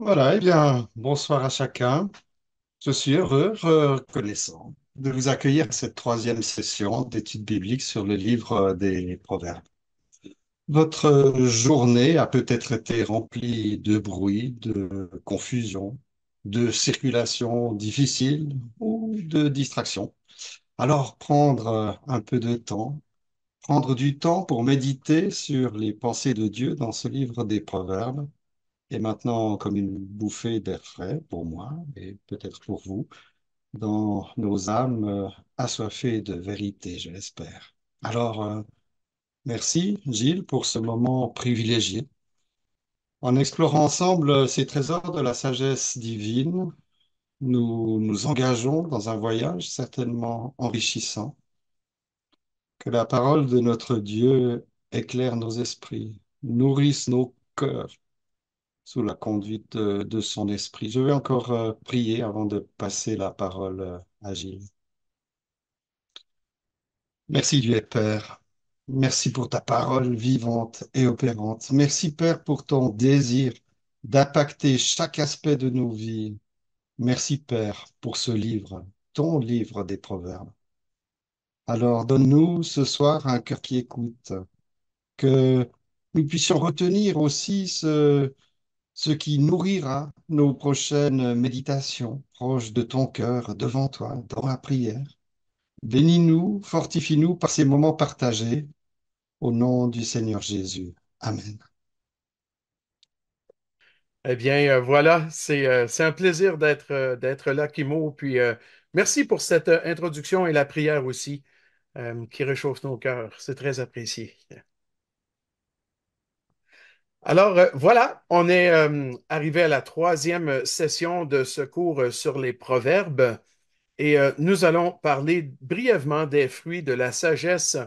Voilà, bonsoir à chacun. Je suis heureux, reconnaissant de vous accueillir à cette troisième session d'études bibliques sur le livre des Proverbes. Votre journée a peut-être été remplie de bruit, de confusion, de circulation difficile ou de distraction. Alors, un peu de temps, prendre du temps pour méditer sur les pensées de Dieu dans ce livre des Proverbes est maintenant comme une bouffée d'air frais pour moi et peut-être pour vous, dans nos âmes assoiffées de vérité, je l'espère. Merci Gilles pour ce moment privilégié. En explorant ensemble ces trésors de la sagesse divine, nous nous engageons dans un voyage certainement enrichissant. Que la parole de notre Dieu éclaire nos esprits, nourrisse nos cœurs sous la conduite de son esprit. Je vais encore prier avant de passer la parole à Gilles. Merci Dieu et Père. Merci pour ta parole vivante et opérante. Merci Père pour ton désir d'impacter chaque aspect de nos vies. Merci Père pour ce livre, ton livre des Proverbes. Alors donne-nous ce soir un cœur qui écoute, que nous puissions retenir aussi ce qui nourrira nos prochaines méditations proches de ton cœur, devant toi, dans la prière. Bénis-nous, fortifie-nous par ces moments partagés, au nom du Seigneur Jésus. Amen. Eh bien, voilà, c'est un plaisir d'être là, Kimo. Puis, merci pour cette introduction et la prière aussi, qui réchauffe nos cœurs. C'est très apprécié. Alors, voilà, on est arrivé à la troisième session de ce cours sur les proverbes et nous allons parler brièvement des fruits de la sagesse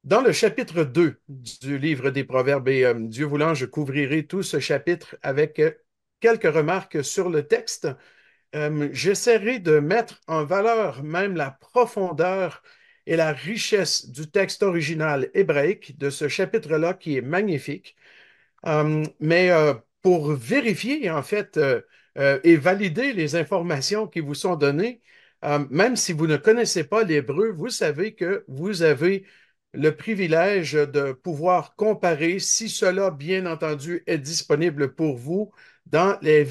dans le chapitre 2 du livre des proverbes. Et Dieu voulant, je couvrirai tout ce chapitre avec quelques remarques sur le texte. J'essaierai de mettre en valeur même la profondeur et la richesse du texte original hébraïque de ce chapitre-là qui est magnifique. Mais pour vérifier, en fait, et valider les informations qui vous sont données, même si vous ne connaissez pas l'hébreu, vous savez que vous avez le privilège de pouvoir comparer si cela, bien entendu, est disponible pour vous dans les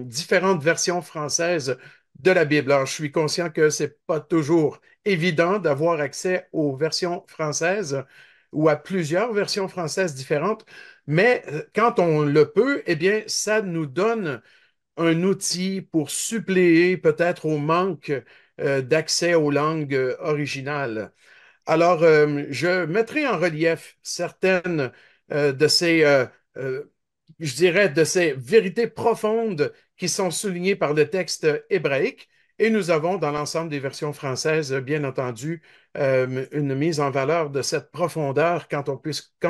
différentes versions françaises de la Bible. Alors, je suis conscient que c'est pas toujours évident d'avoir accès aux versions françaises ou à plusieurs versions françaises différentes. Mais quand on le peut, eh bien, ça nous donne un outil pour suppléer peut-être au manque d'accès aux langues originales. Alors, je mettrai en relief certaines de euh, je dirais, de ces vérités profondes qui sont soulignées par le texte hébraïque. Et nous avons dans l'ensemble des versions françaises, bien entendu, une mise en valeur de cette profondeur quand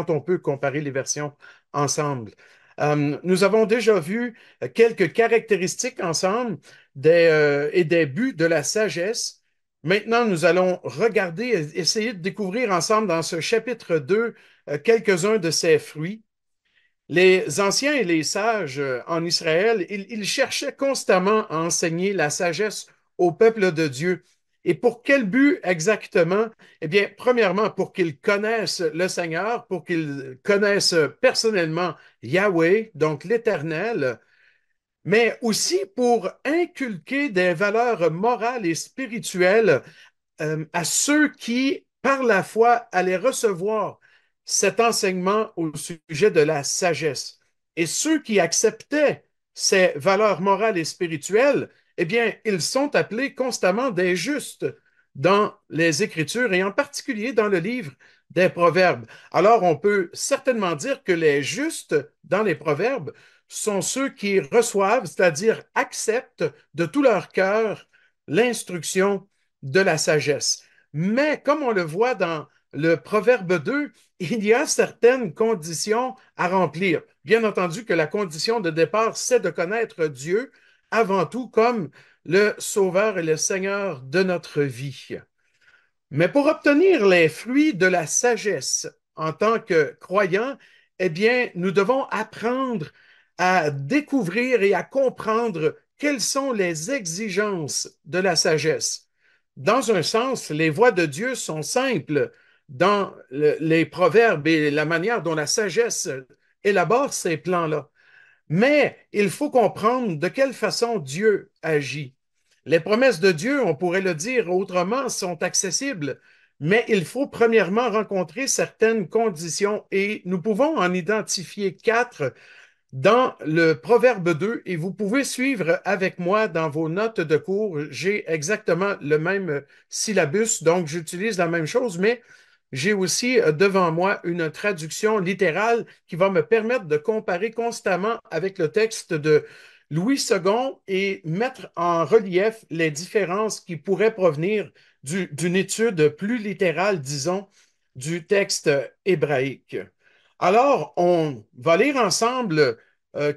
on peut comparer les versions ensemble. Nous avons déjà vu quelques caractéristiques ensemble et des buts de la sagesse. Maintenant, nous allons regarder, essayer de découvrir ensemble dans ce chapitre 2 quelques-uns de ces fruits. Les anciens et les sages en Israël, ils cherchaient constamment à enseigner la sagesse au peuple de Dieu. Et pour quel but exactement? Eh bien, premièrement, pour qu'ils connaissent le Seigneur, pour qu'ils connaissent personnellement Yahweh, donc l'Éternel, mais aussi pour inculquer des valeurs morales et spirituelles à ceux qui, par la foi, allaient recevoir cet enseignement au sujet de la sagesse. Et ceux qui acceptaient ces valeurs morales et spirituelles, eh bien, ils sont appelés constamment des justes dans les Écritures et en particulier dans le livre des Proverbes. Alors, on peut certainement dire que les justes dans les Proverbes sont ceux qui reçoivent, c'est-à-dire acceptent de tout leur cœur l'instruction de la sagesse. Mais comme on le voit dans le Proverbe 2, il y a certaines conditions à remplir. Bien entendu que la condition de départ, c'est de connaître Dieu avant tout comme le Sauveur et le Seigneur de notre vie. Mais pour obtenir les fruits de la sagesse en tant que croyants, eh bien, nous devons apprendre à découvrir et à comprendre quelles sont les exigences de la sagesse. Dans un sens, les voies de Dieu sont simples dans les proverbes et la manière dont la sagesse élabore ces plans-là. Mais il faut comprendre de quelle façon Dieu agit. Les promesses de Dieu, on pourrait le dire autrement, sont accessibles, mais il faut premièrement rencontrer certaines conditions et nous pouvons en identifier quatre dans le Proverbe 2 et vous pouvez suivre avec moi dans vos notes de cours. J'ai exactement le même syllabus, donc j'utilise la même chose, mais j'ai aussi devant moi une traduction littérale qui va me permettre de comparer constamment avec le texte de Louis II et mettre en relief les différences qui pourraient provenir d'une étude plus littérale, disons, du texte hébraïque. Alors, on va lire ensemble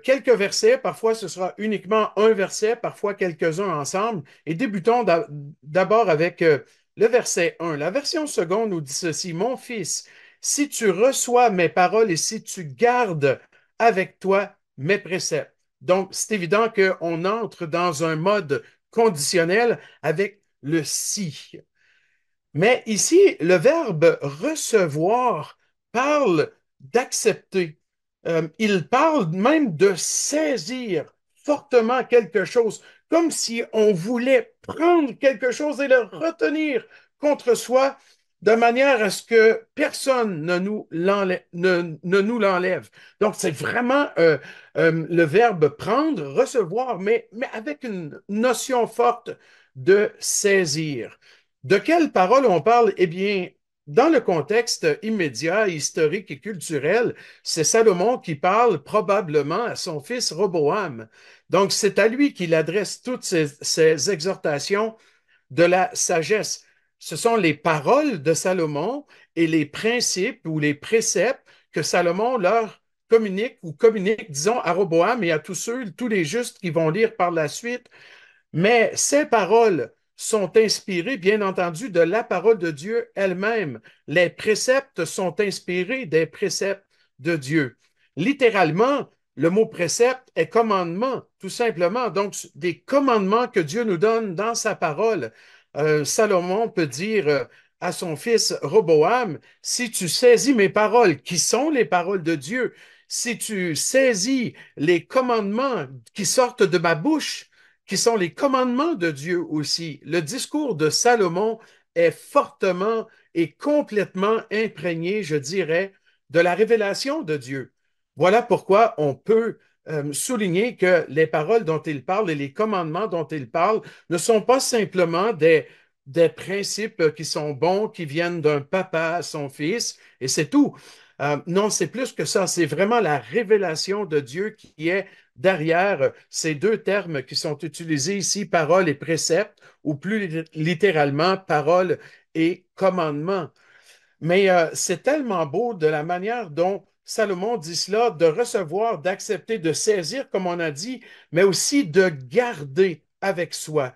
quelques versets. Parfois, ce sera uniquement un verset, parfois quelques-uns ensemble. Et débutons d'abord avec le verset 1. La version seconde nous dit ceci: Mon fils, si tu reçois mes paroles et si tu gardes avec toi mes préceptes. Donc, c'est évident qu'on entre dans un mode conditionnel avec le si. Mais ici, le verbe recevoir parle d'accepter. Il parle même de saisir fortement quelque chose, comme si on voulait prendre quelque chose et le retenir contre soi de manière à ce que personne ne nous l'enlève. Donc, c'est vraiment le verbe prendre, recevoir, mais avec une notion forte de saisir. De quelle parole on parle? Eh bien, dans le contexte immédiat, historique et culturel, c'est Salomon qui parle probablement à son fils Roboam. Donc, c'est à lui qu'il adresse toutes ces exhortations de la sagesse. Ce sont les paroles de Salomon et les principes ou les préceptes que Salomon leur communique, disons, à Roboam et à tous ceux, tous les justes qui vont lire par la suite. Mais ces paroles sont inspirées, bien entendu, de la parole de Dieu elle-même. Les préceptes sont inspirés des préceptes de Dieu. Littéralement, le mot précepte est commandement, tout simplement. Donc, des commandements que Dieu nous donne dans sa parole. Salomon peut dire à son fils Roboam, si tu saisis mes paroles, qui sont les paroles de Dieu, si tu saisis les commandements qui sortent de ma bouche, qui sont les commandements de Dieu aussi. Le discours de Salomon est fortement et complètement imprégné, je dirais, de la révélation de Dieu. Voilà pourquoi on peut souligner que les paroles dont il parle et les commandements dont il parle ne sont pas simplement des principes qui sont bons, qui viennent d'un papa à son fils, et c'est tout. Non, c'est plus que ça. C'est vraiment la révélation de Dieu qui est derrière ces deux termes qui sont utilisés ici, parole et précepte, ou plus littéralement, parole et commandement. Mais c'est tellement beau de la manière dont Salomon dit cela, de recevoir, d'accepter, de saisir, comme on a dit, mais aussi de garder avec soi.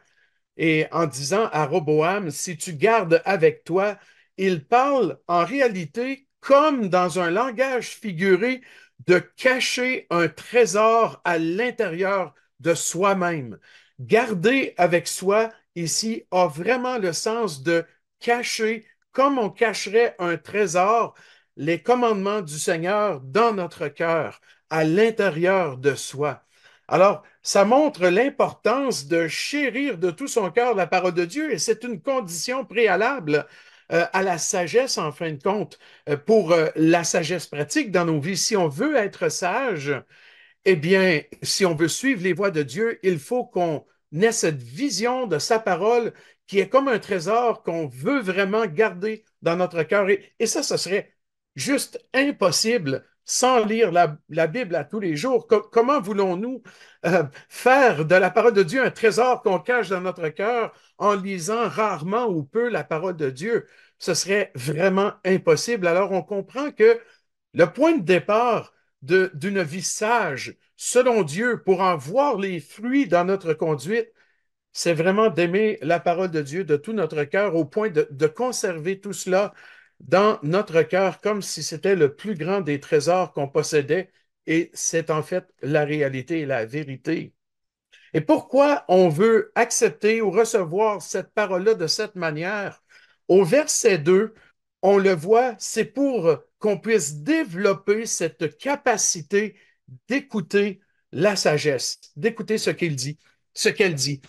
Et en disant à Roboam, si tu gardes avec toi, il parle en réalité comme dans un langage figuré de cacher un trésor à l'intérieur de soi-même. Garder avec soi ici a vraiment le sens de cacher, comme on cacherait un trésor, les commandements du Seigneur dans notre cœur, à l'intérieur de soi. Alors, ça montre l'importance de chérir de tout son cœur la parole de Dieu et c'est une condition préalable à la sagesse, en fin de compte, pour la sagesse pratique dans nos vies. Si on veut être sage, eh bien, si on veut suivre les voies de Dieu, il faut qu'on ait cette vision de sa parole qui est comme un trésor qu'on veut vraiment garder dans notre cœur. Et ça, ce serait juste impossible sans lire la Bible à tous les jours. Comment voulons-nous faire de la parole de Dieu un trésor qu'on cache dans notre cœur en lisant rarement ou peu la parole de Dieu? Ce serait vraiment impossible. Alors, on comprend que le point de départ d'une vie sage, selon Dieu, pour en voir les fruits dans notre conduite, c'est vraiment d'aimer la parole de Dieu de tout notre cœur au point de conserver tout cela dans notre cœur comme si c'était le plus grand des trésors qu'on possédait et c'est en fait la réalité et la vérité. Et pourquoi on veut accepter ou recevoir cette parole-là de cette manière? Au verset 2, on le voit, c'est pour qu'on puisse développer cette capacité d'écouter la sagesse, d'écouter ce qu'il dit, ce qu'elle dit.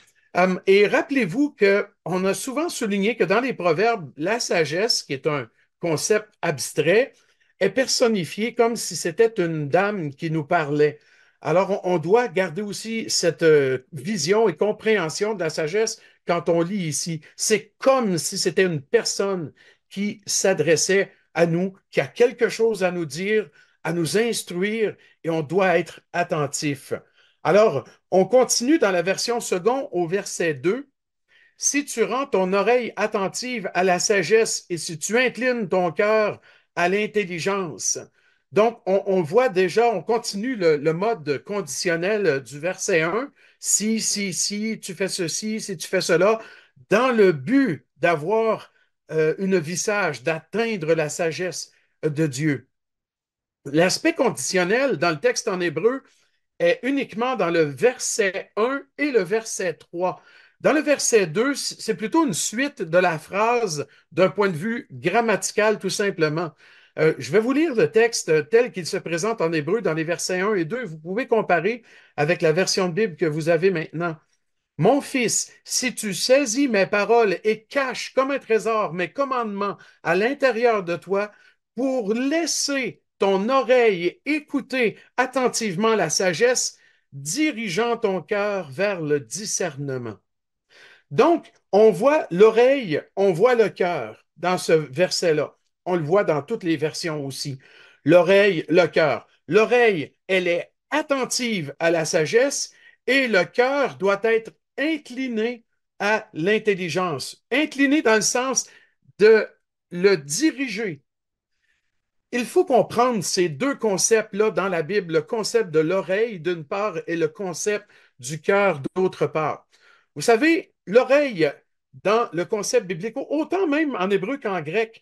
Et rappelez-vous qu'on a souvent souligné que dans les proverbes, la sagesse, qui est un concept abstrait, est personnifiée comme si c'était une dame qui nous parlait. Alors, on doit garder aussi cette vision et compréhension de la sagesse quand on lit ici. C'est comme si c'était une personne qui s'adressait à nous, qui a quelque chose à nous dire, à nous instruire, et on doit être attentif. Alors, on continue dans la version second au verset 2. Si tu rends ton oreille attentive à la sagesse et si tu inclines ton cœur à l'intelligence. Donc, on voit déjà, on continue le mode conditionnel du verset 1. Si, tu fais ceci, si tu fais cela, dans le but d'avoir une vie sage, d'atteindre la sagesse de Dieu. L'aspect conditionnel dans le texte en hébreu est uniquement dans le verset 1 et le verset 3. Dans le verset 2, c'est plutôt une suite de la phrase d'un point de vue grammatical, tout simplement. Je vais vous lire le texte tel qu'il se présente en hébreu dans les versets 1 et 2. Vous pouvez comparer avec la version de Bible que vous avez maintenant. Mon fils, si tu saisis mes paroles et caches comme un trésor mes commandements à l'intérieur de toi pour laisser ton oreille écouter attentivement la sagesse, dirigeant ton cœur vers le discernement. Donc, on voit l'oreille, on voit le cœur dans ce verset-là. On le voit dans toutes les versions aussi. L'oreille, le cœur. L'oreille, elle est attentive à la sagesse et le cœur doit être incliné à l'intelligence. Incliné dans le sens de le diriger. Il faut comprendre ces deux concepts-là dans la Bible, le concept de l'oreille d'une part et le concept du cœur d'autre part. Vous savez, l'oreille, dans le concept biblique, autant même en hébreu qu'en grec,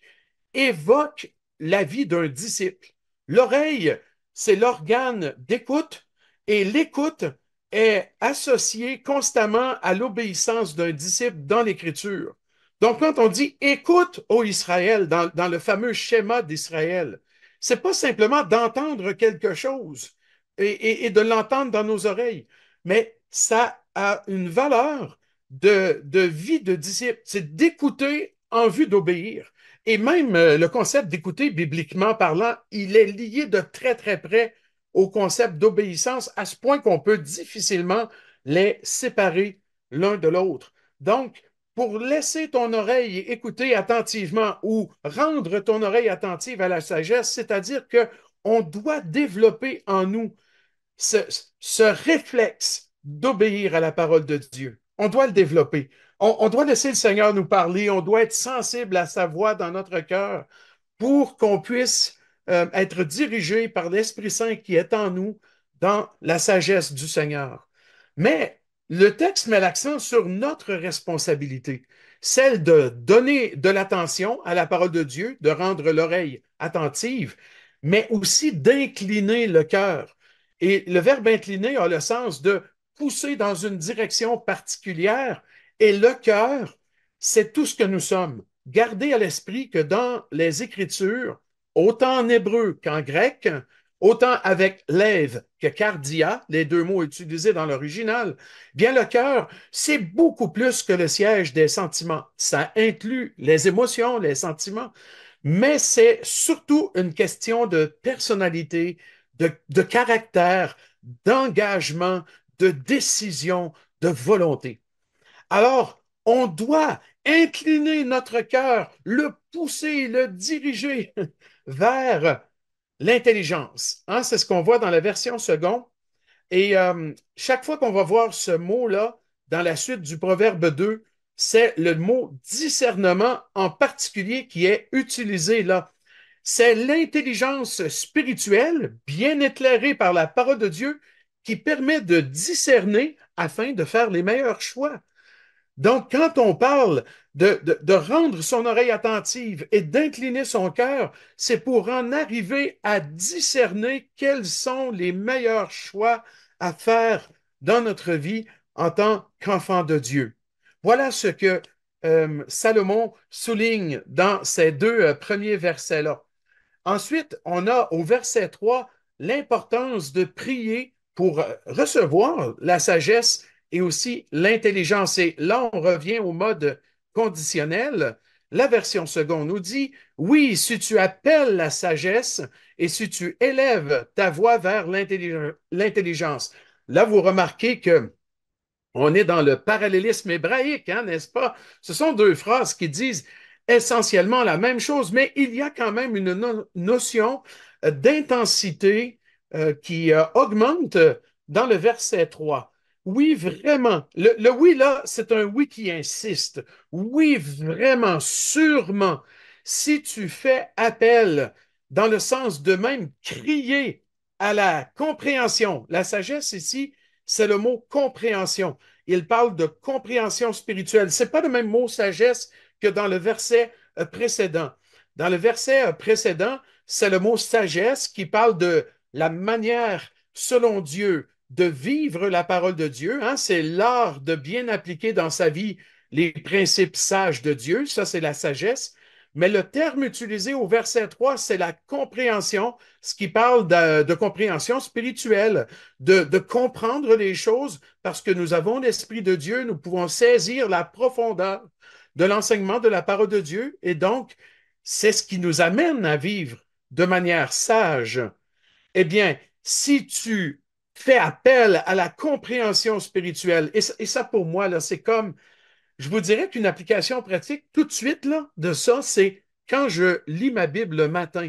évoque la vie d'un disciple. L'oreille, c'est l'organe d'écoute et l'écoute est associée constamment à l'obéissance d'un disciple dans l'Écriture. Donc, quand on dit écoute, ô Israël, dans le fameux schéma d'Israël, c'est pas simplement d'entendre quelque chose et de l'entendre dans nos oreilles, mais ça a une valeur de vie de disciple. C'est d'écouter en vue d'obéir. Et même le concept d'écouter, bibliquement parlant, il est lié de très, très près au concept d'obéissance, à ce point qu'on peut difficilement les séparer l'un de l'autre. Donc, pour laisser ton oreille écouter attentivement ou rendre ton oreille attentive à la sagesse, c'est-à-dire que on doit développer en nous ce, ce réflexe d'obéir à la parole de Dieu. On doit le développer. On doit laisser le Seigneur nous parler. On doit être sensible à sa voix dans notre cœur pour qu'on puisse être dirigé par l'Esprit Saint qui est en nous dans la sagesse du Seigneur. Mais le texte met l'accent sur notre responsabilité, celle de donner de l'attention à la parole de Dieu, de rendre l'oreille attentive, mais aussi d'incliner le cœur. Et le verbe incliner a le sens de pousser dans une direction particulière, et le cœur, c'est tout ce que nous sommes. Gardez à l'esprit que dans les Écritures, autant en hébreu qu'en grec, autant avec lève que cardia, les deux mots utilisés dans l'original, bien le cœur, c'est beaucoup plus que le siège des sentiments. Ça inclut les émotions, les sentiments, mais c'est surtout une question de personnalité, de caractère, d'engagement, de décision, de volonté. Alors, on doit incliner notre cœur, le pousser, le diriger vers l'intelligence. Hein, c'est ce qu'on voit dans la version seconde. Et chaque fois qu'on va voir ce mot-là dans la suite du Proverbe 2, c'est le mot discernement en particulier qui est utilisé là. C'est l'intelligence spirituelle, bien éclairée par la parole de Dieu, qui permet de discerner afin de faire les meilleurs choix. Donc, quand on parle de rendre son oreille attentive et d'incliner son cœur, c'est pour en arriver à discerner quels sont les meilleurs choix à faire dans notre vie en tant qu'enfant de Dieu. Voilà ce que Salomon souligne dans ces deux premiers versets-là. Ensuite, on a au verset 3 l'importance de prier pour recevoir la sagesse et aussi l'intelligence. Et là, on revient au mode conditionnel. La version seconde nous dit, oui, si tu appelles la sagesse et si tu élèves ta voix vers l'intelligence. Là, vous remarquez que on est dans le parallélisme hébraïque, hein, n'est-ce pas? Ce sont deux phrases qui disent essentiellement la même chose, mais il y a quand même une notion d'intensité qui augmente dans le verset 3. Oui, vraiment. Le oui, là, c'est un oui qui insiste. Oui, vraiment, sûrement. Si tu fais appel dans le sens de même crier à la compréhension, la sagesse ici, c'est le mot compréhension. Il parle de compréhension spirituelle. C'est pas le même mot sagesse que dans le verset précédent. Dans le verset précédent, c'est le mot sagesse qui parle de la manière, selon Dieu, de vivre la parole de Dieu. Hein? C'est l'art de bien appliquer dans sa vie les principes sages de Dieu. Ça, c'est la sagesse. Mais le terme utilisé au verset 3, c'est la compréhension, ce qui parle de compréhension spirituelle, de comprendre les choses parce que nous avons l'Esprit de Dieu, nous pouvons saisir la profondeur de l'enseignement de la parole de Dieu et donc c'est ce qui nous amène à vivre de manière sage. Eh bien, si tu fais appel à la compréhension spirituelle, et ça pour moi, là, c'est comme je vous dirais qu'une application pratique tout de suite là, de ça, c'est quand je lis ma Bible le matin,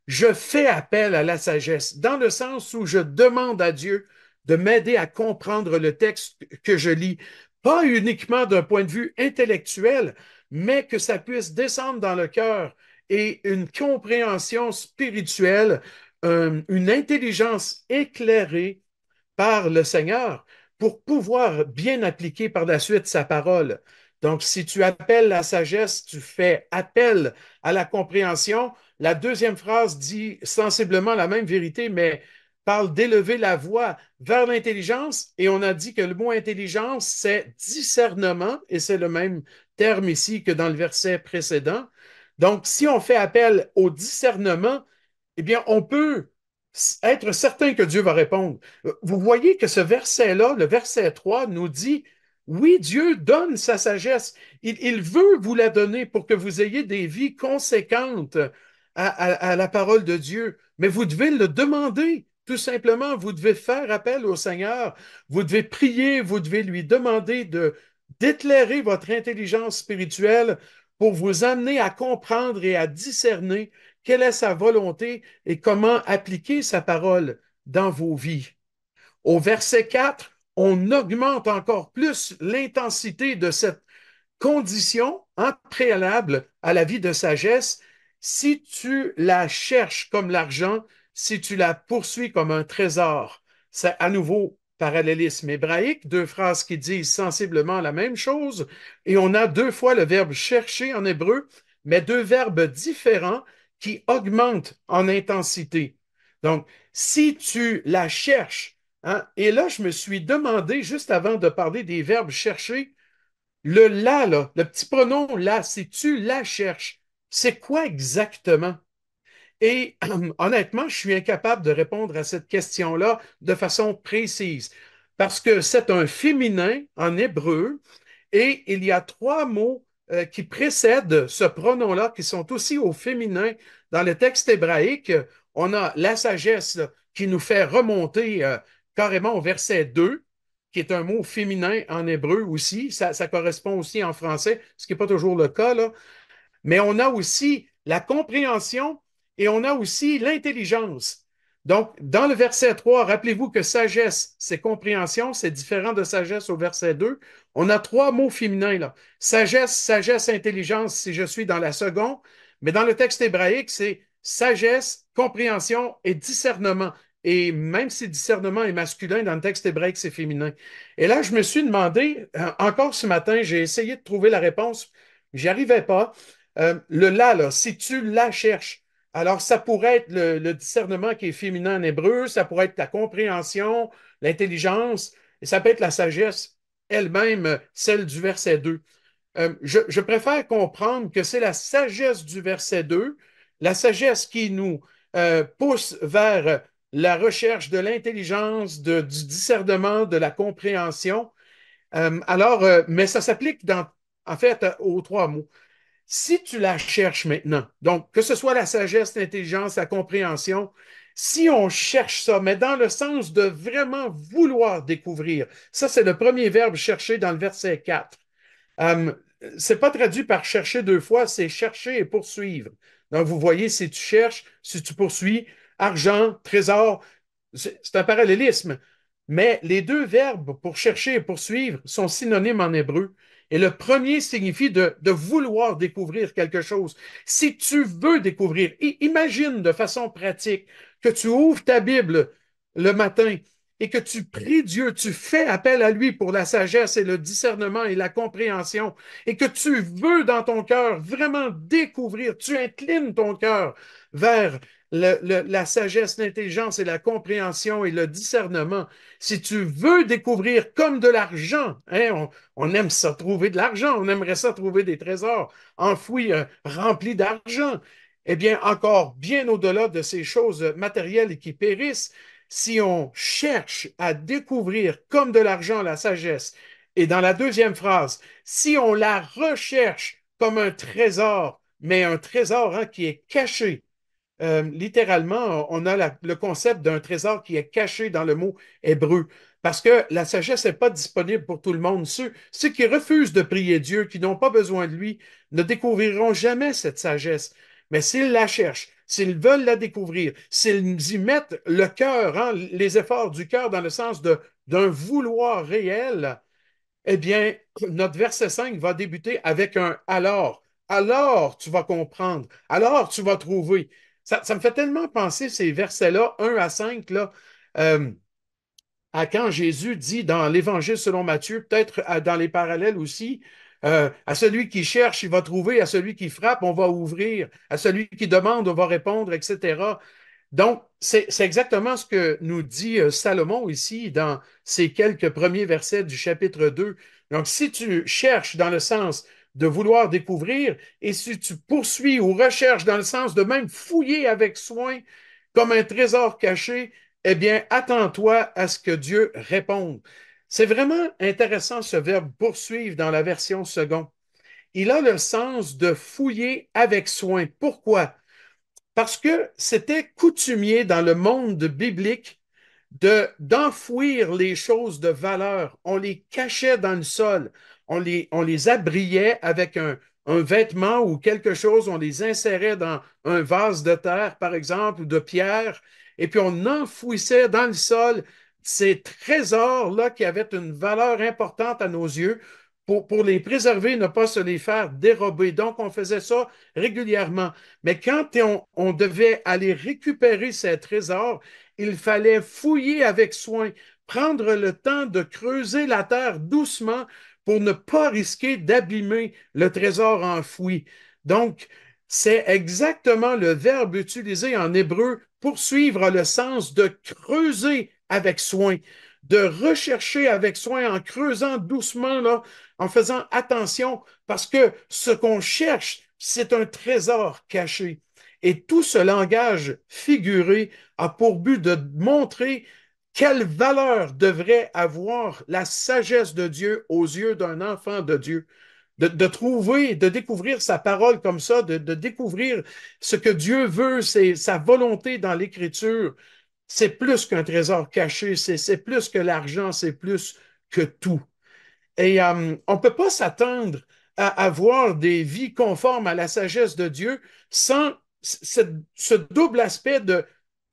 je fais appel à la sagesse, dans le sens où je demande à Dieu de m'aider à comprendre le texte que je lis, pas uniquement d'un point de vue intellectuel, mais que ça puisse descendre dans le cœur et une compréhension spirituelle, une intelligence éclairée par le Seigneur pour pouvoir bien appliquer par la suite sa parole. Donc, si tu appelles la sagesse, tu fais appel à la compréhension. La deuxième phrase dit sensiblement la même vérité, mais parle d'élever la voix vers l'intelligence. Et on a dit que le mot intelligence, c'est discernement, et c'est le même terme ici que dans le verset précédent. Donc, si on fait appel au discernement, eh bien, on peut être certain que Dieu va répondre. Vous voyez que ce verset-là, le verset 3, nous dit, oui, Dieu donne sa sagesse. Il veut vous la donner pour que vous ayez des vies conséquentes à la parole de Dieu. Mais vous devez le demander. Tout simplement, vous devez faire appel au Seigneur. Vous devez prier, vous devez lui demander d'éclairer votre intelligence spirituelle pour vous amener à comprendre et à discerner quelle est sa volonté et comment appliquer sa parole dans vos vies. Au verset 4, on augmente encore plus l'intensité de cette condition préalable à la vie de sagesse. Si tu la cherches comme l'argent, si tu la poursuis comme un trésor, c'est à nouveau parallélisme hébraïque, deux phrases qui disent sensiblement la même chose, et on a deux fois le verbe chercher en hébreu, mais deux verbes différents qui augmentent en intensité. Donc, si tu la cherches, hein, et là, je me suis demandé, juste avant de parler des verbes chercher, le là, le petit pronom là, si tu la cherches, c'est quoi exactement? Et honnêtement, je suis incapable de répondre à cette question-là de façon précise parce que c'est un féminin en hébreu et il y a trois mots qui précèdent ce pronom-là qui sont aussi au féminin dans le texte hébraïque. On a la sagesse là, qui nous fait remonter carrément au verset 2, qui est un mot féminin en hébreu aussi. Ça correspond aussi en français, ce qui n'est pas toujours le cas, là. Mais on a aussi la compréhension et on a aussi l'intelligence. Donc, dans le verset 3, rappelez-vous que sagesse, c'est compréhension, c'est différent de sagesse au verset 2. On a trois mots féminins là. Sagesse, sagesse, intelligence si je suis dans la seconde, mais dans le texte hébraïque, c'est sagesse, compréhension et discernement. Et même si discernement est masculin, dans le texte hébraïque, c'est féminin. Et là, je me suis demandé, encore ce matin, j'ai essayé de trouver la réponse J'y arrivais pas. Le là, si tu la cherches, alors ça pourrait être le discernement qui est féminin en hébreu, ça pourrait être la compréhension, l'intelligence, et ça peut être la sagesse elle-même, celle du verset 2. Je préfère comprendre que c'est la sagesse du verset 2, la sagesse qui nous pousse vers la recherche de l'intelligence, du discernement, de la compréhension. Mais ça s'applique en fait, aux trois mots. Si tu la cherches maintenant, donc que ce soit la sagesse, l'intelligence, la compréhension, si on cherche ça, mais dans le sens de vraiment vouloir découvrir, ça c'est le premier verbe chercher dans le verset 4. Euh, c'est pas traduit par chercher deux fois, c'est chercher et poursuivre. Donc, vous voyez, si tu cherches, si tu poursuis, argent, trésor, c'est un parallélisme. Mais les deux verbes pour chercher et poursuivre sont synonymes en hébreu. Et le premier signifie de vouloir découvrir quelque chose. Si tu veux découvrir, imagine de façon pratique que tu ouvres ta Bible le matin et que tu pries Dieu, tu fais appel à lui pour la sagesse et le discernement et la compréhension, et que tu veux dans ton cœur vraiment découvrir, tu inclines ton cœur vers la sagesse, l'intelligence et la compréhension et le discernement. Si tu veux découvrir comme de l'argent, hein, on aime ça trouver de l'argent, on aimerait ça trouver des trésors enfouis, remplis d'argent. Eh bien, encore bien au-delà de ces choses matérielles et qui périssent, si on cherche à découvrir comme de l'argent la sagesse, et dans la deuxième phrase, si on la recherche comme un trésor, mais un trésor hein, qui est caché, littéralement, on a le concept d'un trésor qui est caché dans le mot hébreu. Parce que la sagesse n'est pas disponible pour tout le monde. Ceux qui refusent de prier Dieu, qui n'ont pas besoin de lui, ne découvriront jamais cette sagesse. Mais s'ils la cherchent, s'ils veulent la découvrir, s'ils y mettent le cœur, hein, les efforts du cœur dans le sens d'un vouloir réel, eh bien, notre verset 5 va débuter avec un alors. Alors, tu vas comprendre. Alors, tu vas trouver. Ça me fait tellement penser ces versets-là, 1 à 5 là, euh, à quand Jésus dit dans l'Évangile selon Matthieu, peut-être dans les parallèles aussi, à celui qui cherche, il va trouver, à celui qui frappe, on va ouvrir, à celui qui demande, on va répondre, etc. Donc, c'est exactement ce que nous dit Salomon ici dans ces quelques premiers versets du chapitre 2. Donc, si tu cherches dans le sens de vouloir découvrir et si tu poursuis ou recherches dans le sens de même fouiller avec soin comme un trésor caché, eh bien, attends-toi à ce que Dieu réponde. C'est vraiment intéressant ce verbe poursuivre dans la version seconde. Il a le sens de fouiller avec soin. Pourquoi? Parce que c'était coutumier dans le monde biblique d'enfouir les choses de valeur. On les cachait dans le sol. On les abriait avec un vêtement ou quelque chose. On les insérait dans un vase de terre, par exemple, ou de pierre. Et puis on enfouissait dans le sol ces trésors-là qui avaient une valeur importante à nos yeux pour les préserver, ne pas se les faire dérober. Donc, on faisait ça régulièrement. Mais quand on devait aller récupérer ces trésors, il fallait fouiller avec soin, prendre le temps de creuser la terre doucement pour ne pas risquer d'abîmer le trésor enfoui. Donc, c'est exactement le verbe utilisé en hébreu poursuivre a le sens de creuser avec soin, de rechercher avec soin en creusant doucement, là, en faisant attention, parce que ce qu'on cherche, c'est un trésor caché. Et tout ce langage figuré a pour but de montrer quelle valeur devrait avoir la sagesse de Dieu aux yeux d'un enfant de Dieu. De trouver, de découvrir sa parole comme ça, de découvrir ce que Dieu veut, c'est sa volonté dans l'Écriture. C'est plus qu'un trésor caché, c'est plus que l'argent, c'est plus que tout. Et on ne peut pas s'attendre à avoir des vies conformes à la sagesse de Dieu sans ce double aspect de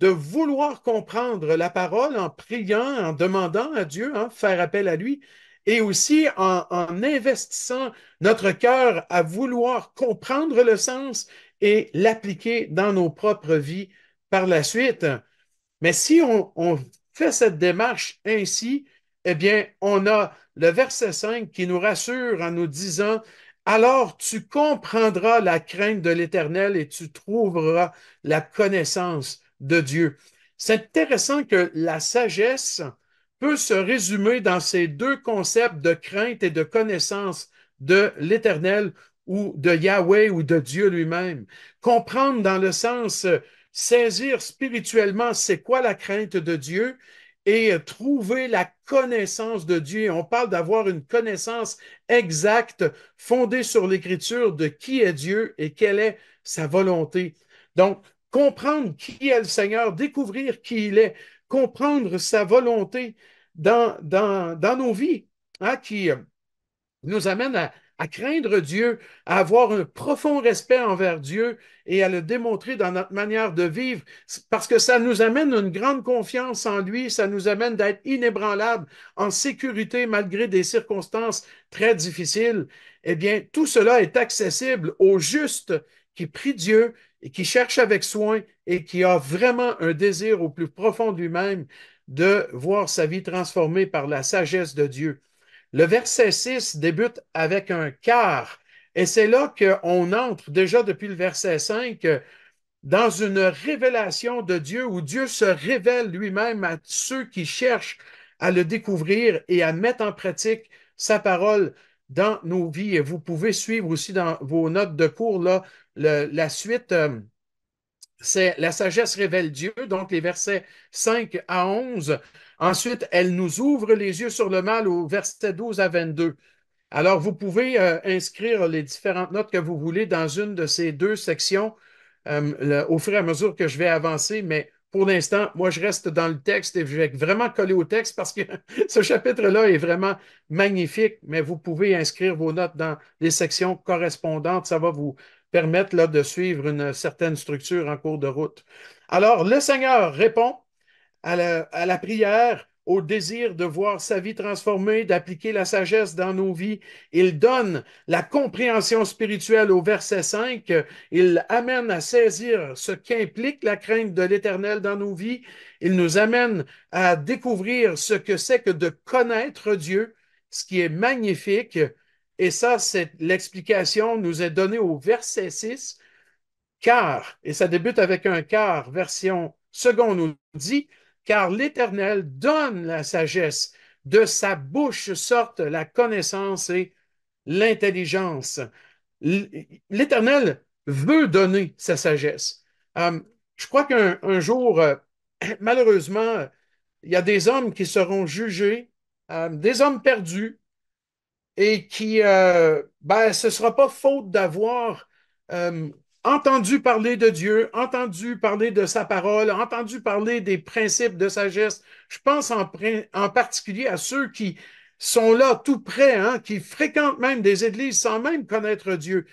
vouloir comprendre la parole en priant, en demandant à Dieu, hein, faire appel à lui, et aussi en investissant notre cœur à vouloir comprendre le sens et l'appliquer dans nos propres vies par la suite. Mais si on fait cette démarche ainsi, eh bien, on a le verset 5 qui nous rassure en nous disant, alors tu comprendras la crainte de l'Éternel et tu trouveras la connaissance de Dieu. C'est intéressant que la sagesse peut se résumer dans ces deux concepts de crainte et de connaissance de l'Éternel ou de Yahweh ou de Dieu lui-même. Comprendre dans le sens saisir spirituellement c'est quoi la crainte de Dieu et trouver la connaissance de Dieu. On parle d'avoir une connaissance exacte fondée sur l'Écriture de qui est Dieu et quelle est sa volonté. Donc, comprendre qui est le Seigneur, découvrir qui il est, comprendre sa volonté dans nos vies, hein, qui nous amène à craindre Dieu, à avoir un profond respect envers Dieu et à le démontrer dans notre manière de vivre, parce que ça nous amène une grande confiance en lui, ça nous amène d'être inébranlables, en sécurité malgré des circonstances très difficiles. Eh bien, tout cela est accessible au juste qui prie Dieu et qui cherche avec soin et qui a vraiment un désir au plus profond de lui-même de voir sa vie transformée par la sagesse de Dieu. Le verset 6 débute avec un car, et c'est là qu'on entre déjà depuis le verset 5 dans une révélation de Dieu où Dieu se révèle lui-même à ceux qui cherchent à le découvrir et à mettre en pratique sa parole dans nos vies. Et vous pouvez suivre aussi dans vos notes de cours là, la suite. C'est la sagesse révèle Dieu, donc les versets 5 à 11. Ensuite, elle nous ouvre les yeux sur le mal au verset 12 à 22. Alors, vous pouvez inscrire les différentes notes que vous voulez dans une de ces deux sections au fur et à mesure que je vais avancer, mais pour l'instant, moi, je reste dans le texte et je vais vraiment coller au texte parce que ce chapitre-là est vraiment magnifique, mais vous pouvez inscrire vos notes dans les sections correspondantes. Ça va vous permettre là, de suivre une certaine structure en cours de route. Alors, le Seigneur répond à la prière, au désir de voir sa vie transformée, d'appliquer la sagesse dans nos vies. Il donne la compréhension spirituelle au verset 5. Il amène à saisir ce qu'implique la crainte de l'Éternel dans nos vies. Il nous amène à découvrir ce que c'est que de connaître Dieu, ce qui est magnifique. Et ça, c'est l'explication nous est donnée au verset 6. Car, et ça débute avec un car, version seconde nous dit, car l'Éternel donne la sagesse, de sa bouche sortent la connaissance et l'intelligence. L'Éternel veut donner sa sagesse. Euh, je crois qu'un jour, malheureusement, il y a des hommes qui seront jugés, des hommes perdus, et qui, ben, ce ne sera pas faute d'avoir euh, entendu parler de Dieu, entendu parler de sa parole, entendu parler des principes de sagesse. Je pense en particulier à ceux qui sont là tout près, hein, qui fréquentent même des églises sans même connaître Dieu,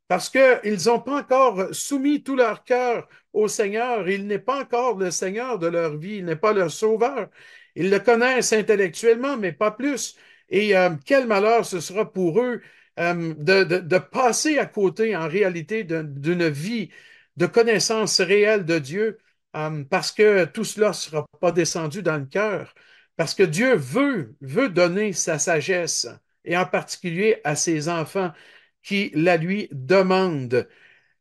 parce qu'ils n'ont pas encore soumis tout leur cœur au Seigneur. Il n'est pas encore le Seigneur de leur vie, il n'est pas leur sauveur. Ils le connaissent intellectuellement, mais pas plus. Et quel malheur ce sera pour eux de passer à côté en réalité d'une vie de connaissance réelle de Dieu parce que tout cela ne sera pas descendu dans le cœur. Parce que Dieu veut donner sa sagesse, et en particulier à ses enfants qui la lui demandent.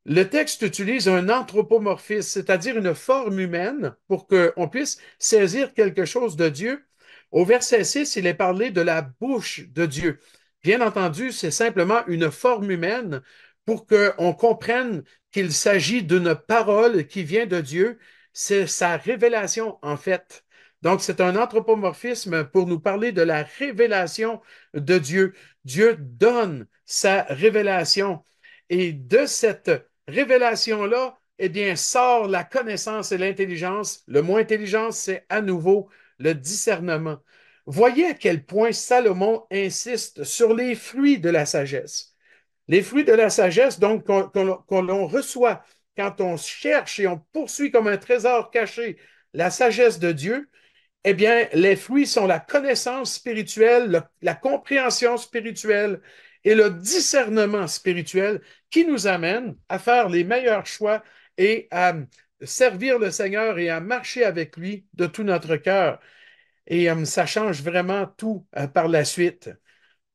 Le texte utilise un anthropomorphisme, c'est-à-dire une forme humaine, pour qu'on puisse saisir quelque chose de Dieu. Au verset 6, il est parlé de la bouche de Dieu. Bien entendu, c'est simplement une forme humaine pour qu'on comprenne qu'il s'agit d'une parole qui vient de Dieu. C'est sa révélation, en fait. Donc, c'est un anthropomorphisme pour nous parler de la révélation de Dieu. Dieu donne sa révélation. Et de cette révélation-là, eh bien, sort la connaissance et l'intelligence. Le mot intelligence, c'est à nouveau le discernement. Voyez à quel point Salomon insiste sur les fruits de la sagesse. Les fruits de la sagesse, donc, qu'on reçoit quand on cherche et on poursuit comme un trésor caché la sagesse de Dieu, eh bien, les fruits sont la connaissance spirituelle, la compréhension spirituelle et le discernement spirituel qui nous amène à faire les meilleurs choix et à servir le Seigneur et à marcher avec lui de tout notre cœur. Et ça change vraiment tout par la suite.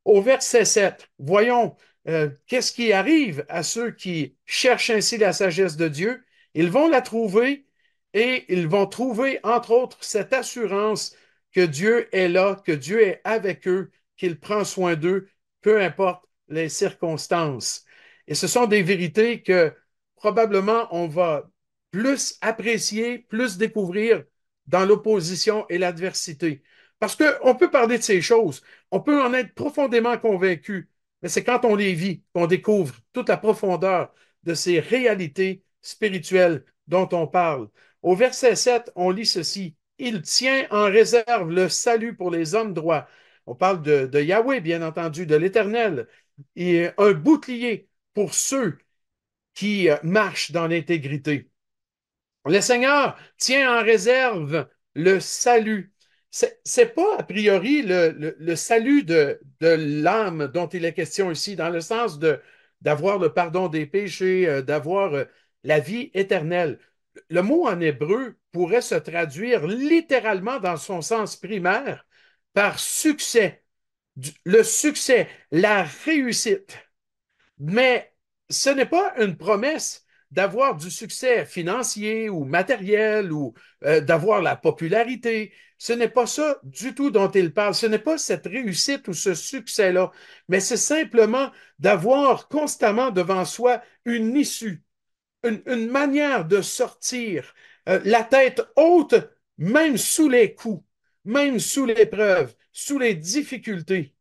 Au verset 7, voyons qu'est-ce qui arrive à ceux qui cherchent ainsi la sagesse de Dieu? Ils vont la trouver et ils vont trouver, entre autres, cette assurance que Dieu est là, que Dieu est avec eux, qu'il prend soin d'eux, peu importe les circonstances. Et ce sont des vérités que probablement on va plus apprécier, plus découvrir dans l'opposition et l'adversité. Parce qu'on peut parler de ces choses, on peut en être profondément convaincu, mais c'est quand on les vit qu'on découvre toute la profondeur de ces réalités spirituelles dont on parle. Au verset 7, on lit ceci. Il tient en réserve le salut pour les hommes droits. On parle de Yahweh, bien entendu, de l'Éternel. Et un bouclier pour ceux qui marchent dans l'intégrité. Le Seigneur tient en réserve le salut. C'est pas a priori le salut de l'âme dont il est question ici, dans le sens d'avoir le pardon des péchés, d'avoir la vie éternelle. Le mot en hébreu pourrait se traduire littéralement dans son sens primaire par succès, le succès, la réussite. Mais ce n'est pas une promesse d'avoir du succès financier ou matériel ou d'avoir la popularité. Ce n'est pas ça du tout dont il parle. Ce n'est pas cette réussite ou ce succès-là, mais c'est simplement d'avoir constamment devant soi une issue, une manière de sortir, la tête haute, même sous les coups, même sous l'épreuve, sous les difficultés.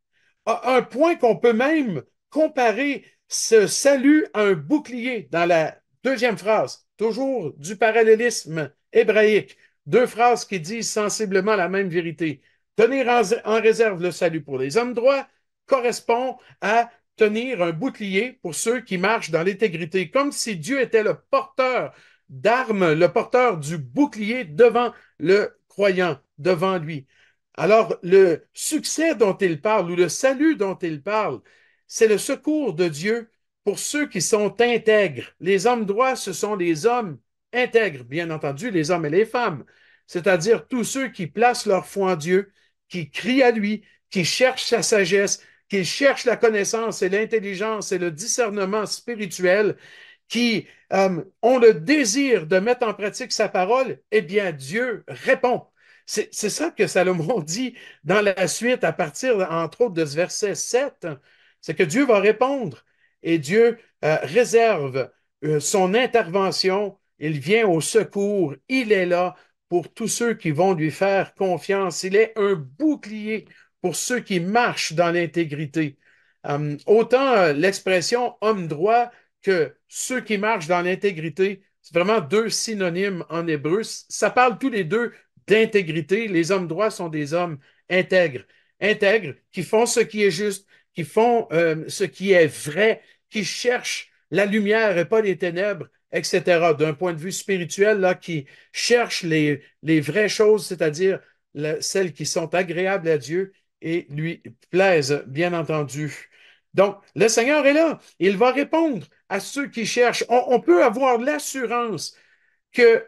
À un point qu'on peut même comparer ce salut à un bouclier dans la deuxième phrase, toujours du parallélisme hébraïque. Deux phrases qui disent sensiblement la même vérité. Tenir en réserve le salut pour les hommes droits correspond à tenir un bouclier pour ceux qui marchent dans l'intégrité, comme si Dieu était le porteur d'armes, le porteur du bouclier devant le croyant, devant lui. Alors, le succès dont il parle ou le salut dont il parle, c'est le secours de Dieu pour ceux qui sont intègres. Les hommes droits, ce sont les hommes intègres, bien entendu, les hommes et les femmes, c'est-à-dire tous ceux qui placent leur foi en Dieu, qui crient à lui, qui cherchent sa sagesse, qui cherchent la connaissance et l'intelligence et le discernement spirituel, qui ont le désir de mettre en pratique sa parole, eh bien, Dieu répond. C'est ça que Salomon dit dans la suite, à partir, entre autres, de ce verset 7, c'est que Dieu va répondre et Dieu réserve son intervention, il vient au secours, il est là pour tous ceux qui vont lui faire confiance, il est un bouclier pour ceux qui marchent dans l'intégrité. Autant l'expression homme droit que ceux qui marchent dans l'intégrité, c'est vraiment deux synonymes en hébreu. Ça parle tous les deux d'intégrité. Les hommes droits sont des hommes intègres, intègres, qui font ce qui est juste, qui font ce qui est vrai, qui cherchent la lumière et pas les ténèbres, etc. D'un point de vue spirituel, là, qui cherchent les vraies choses, c'est-à-dire celles qui sont agréables à Dieu et lui plaisent, bien entendu. Donc, le Seigneur est là. Il va répondre à ceux qui cherchent. On peut avoir l'assurance que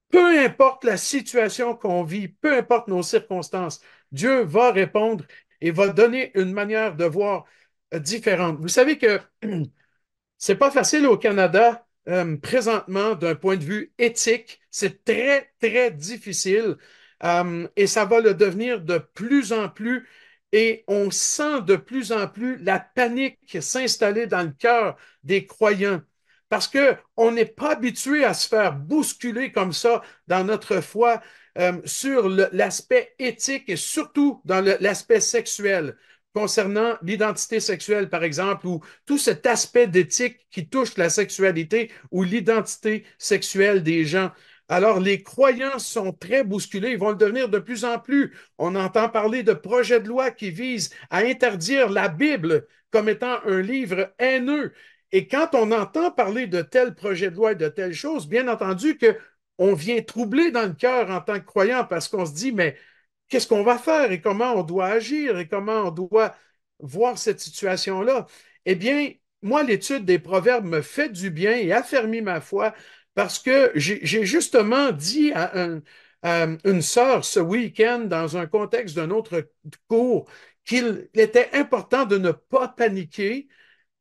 peu importe la situation qu'on vit, peu importe nos circonstances, Dieu va répondre et va donner une manière de voir différente. Vous savez que c'est pas facile au Canada présentement d'un point de vue éthique. C'est très, très difficile et ça va le devenir de plus en plus. Et on sent de plus en plus la panique s'installer dans le cœur des croyants parce qu'on n'est pas habitué à se faire bousculer comme ça dans notre foi sur l'aspect éthique et surtout dans l'aspect sexuel concernant l'identité sexuelle, par exemple, ou tout cet aspect d'éthique qui touche la sexualité ou l'identité sexuelle des gens. Alors, les croyants sont très bousculés, ils vont le devenir de plus en plus. On entend parler de projets de loi qui visent à interdire la Bible comme étant un livre haineux. Et quand on entend parler de tels projets de loi et de telles choses, bien entendu que on vient troubler dans le cœur en tant que croyant parce qu'on se dit, mais qu'est-ce qu'on va faire et comment on doit agir et comment on doit voir cette situation-là? Eh bien, moi, l'étude des proverbes me fait du bien et affermit ma foi parce que j'ai justement dit à une sœur ce week-end dans un contexte d'un autre cours qu'il était important de ne pas paniquer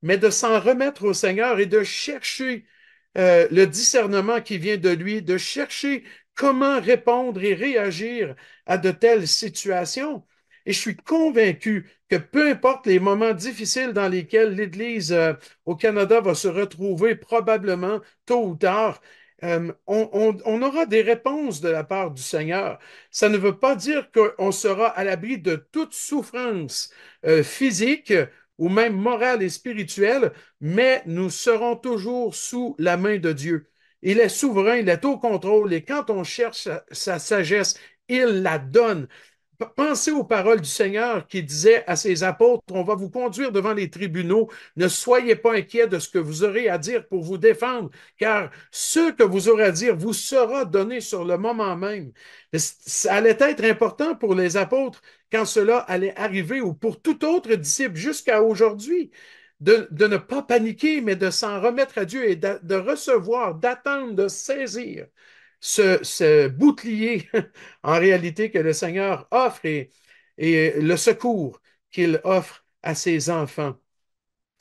mais de s'en remettre au Seigneur et de chercher le discernement qui vient de lui, de chercher comment répondre et réagir à de telles situations. Et je suis convaincu que peu importe les moments difficiles dans lesquels l'Église au Canada va se retrouver, probablement tôt ou tard, on aura des réponses de la part du Seigneur. Ça ne veut pas dire qu'on sera à l'abri de toute souffrance physique ou même morale et spirituelle, mais nous serons toujours sous la main de Dieu. Il est souverain, il est au contrôle, et quand on cherche sa sagesse, il la donne. Pensez aux paroles du Seigneur qui disait à ses apôtres, on va vous conduire devant les tribunaux, ne soyez pas inquiets de ce que vous aurez à dire pour vous défendre, car ce que vous aurez à dire vous sera donné sur le moment même. Ça allait être important pour les apôtres quand cela allait arriver ou pour tout autre disciple jusqu'à aujourd'hui. De ne pas paniquer, mais de s'en remettre à Dieu et de recevoir, d'attendre, de saisir ce bouclier en réalité que le Seigneur offre et le secours qu'il offre à ses enfants.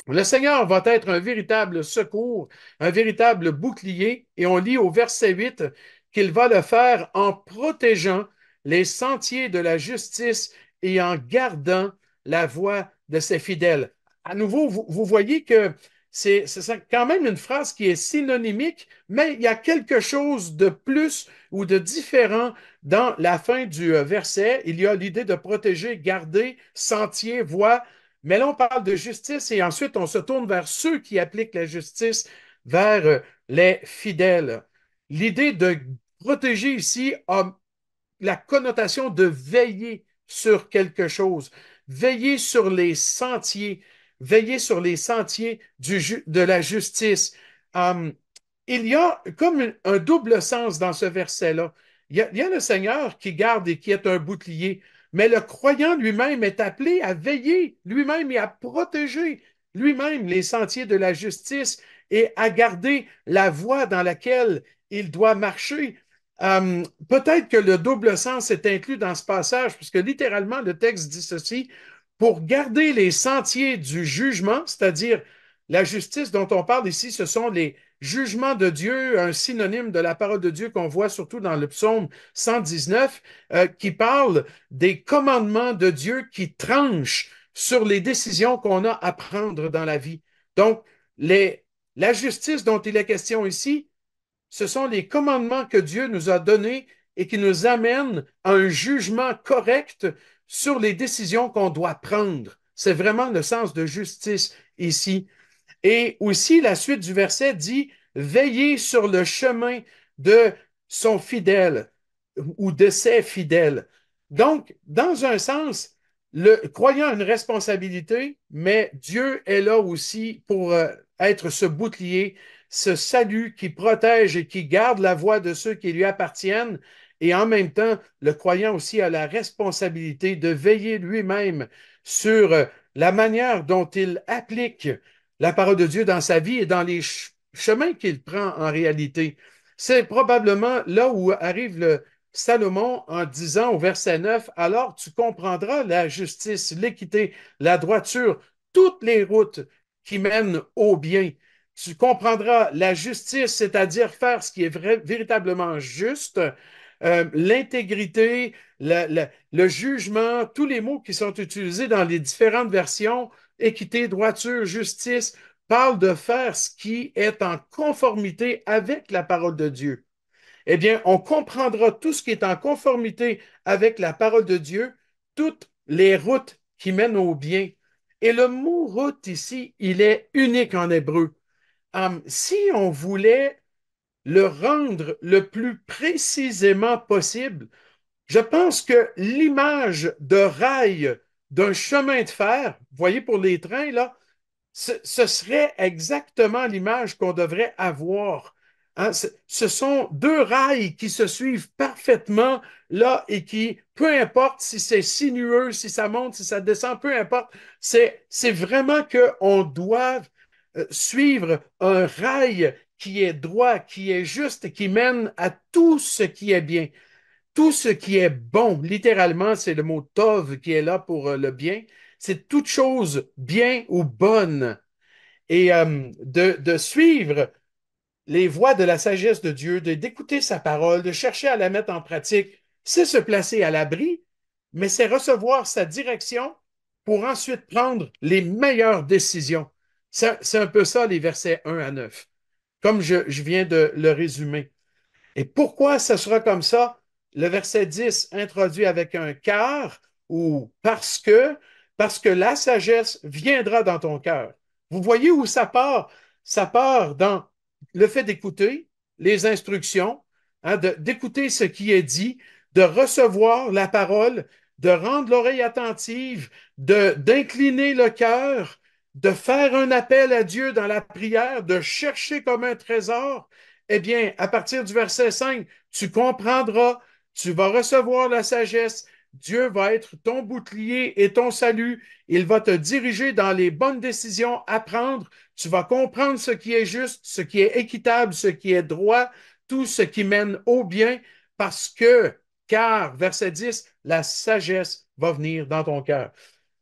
Le Seigneur va être un véritable secours, un véritable bouclier, et on lit au verset 8 qu'il va le faire en protégeant les sentiers de la justice et en gardant la voie de ses fidèles. À nouveau, vous voyez que c'est quand même une phrase qui est synonymique, mais il y a quelque chose de plus ou de différent dans la fin du verset. Il y a l'idée de protéger, garder, sentier, voie, mais là, on parle de justice et ensuite on se tourne vers ceux qui appliquent la justice, vers les fidèles. L'idée de protéger ici a la connotation de veiller sur quelque chose, veiller sur les sentiers, veiller sur les sentiers de la justice. Um, il y a comme un double sens dans ce verset-là. Il y a le Seigneur qui garde et qui est un bouclier, mais le croyant lui-même est appelé à veiller lui-même et à protéger lui-même les sentiers de la justice et à garder la voie dans laquelle il doit marcher. Peut-être que le double sens est inclus dans ce passage, puisque littéralement le texte dit ceci, pour garder les sentiers du jugement, c'est-à-dire la justice dont on parle ici, ce sont les jugements de Dieu, un synonyme de la parole de Dieu qu'on voit surtout dans le psaume 119, qui parle des commandements de Dieu qui tranchent sur les décisions qu'on a à prendre dans la vie. Donc, la justice dont il est question ici, ce sont les commandements que Dieu nous a donnés et qui nous amènent à un jugement correct sur les décisions qu'on doit prendre. C'est vraiment le sens de justice ici. Et aussi, la suite du verset dit, veillez sur le chemin de son fidèle ou de ses fidèles. Donc, dans un sens, le croyant a une responsabilité, mais Dieu est là aussi pour être ce bouclier, ce salut qui protège et qui garde la voie de ceux qui lui appartiennent. Et en même temps, le croyant aussi a la responsabilité de veiller lui-même sur la manière dont il applique la parole de Dieu dans sa vie et dans les chemins qu'il prend en réalité. C'est probablement là où arrive le Salomon en disant au verset 9, alors tu comprendras la justice, l'équité, la droiture, toutes les routes qui mènent au bien. Tu comprendras la justice, c'est-à-dire faire ce qui est véritablement juste, l'intégrité, le jugement, tous les mots qui sont utilisés dans les différentes versions, équité, droiture, justice, parlent de faire ce qui est en conformité avec la parole de Dieu. Eh bien, on comprendra tout ce qui est en conformité avec la parole de Dieu, toutes les routes qui mènent au bien. Et le mot route ici, il est unique en hébreu. Si on voulait le rendre le plus précisément possible, je pense que l'image de rail d'un chemin de fer, vous voyez pour les trains, là, ce serait exactement l'image qu'on devrait avoir. Hein? Ce sont deux rails qui se suivent parfaitement là et qui, peu importe si c'est sinueux, si ça monte, si ça descend, peu importe, c'est vraiment qu'on doit suivre un rail qui est droit, qui est juste, qui mène à tout ce qui est bien, tout ce qui est bon. Littéralement, c'est le mot tov qui est là pour le bien. C'est toute chose bien ou bonne. et de suivre les voies de la sagesse de Dieu, d'écouter sa parole, de chercher à la mettre en pratique, c'est se placer à l'abri, mais c'est recevoir sa direction pour ensuite prendre les meilleures décisions. C'est un peu ça, les versets 1 à 9, comme je viens de le résumer. Et pourquoi ce sera comme ça? Le verset 10 introduit avec un car ou parce que la sagesse viendra dans ton cœur. Vous voyez où ça part? Ça part dans le fait d'écouter les instructions, hein, d'écouter ce qui est dit, de recevoir la parole, de rendre l'oreille attentive, d'incliner le cœur, de faire un appel à Dieu dans la prière, de chercher comme un trésor. Eh bien, à partir du verset 5, tu comprendras, tu vas recevoir la sagesse, Dieu va être ton bouclier et ton salut, il va te diriger dans les bonnes décisions à prendre, tu vas comprendre ce qui est juste, ce qui est équitable, ce qui est droit, tout ce qui mène au bien, parce que, car, verset 10, la sagesse va venir dans ton cœur.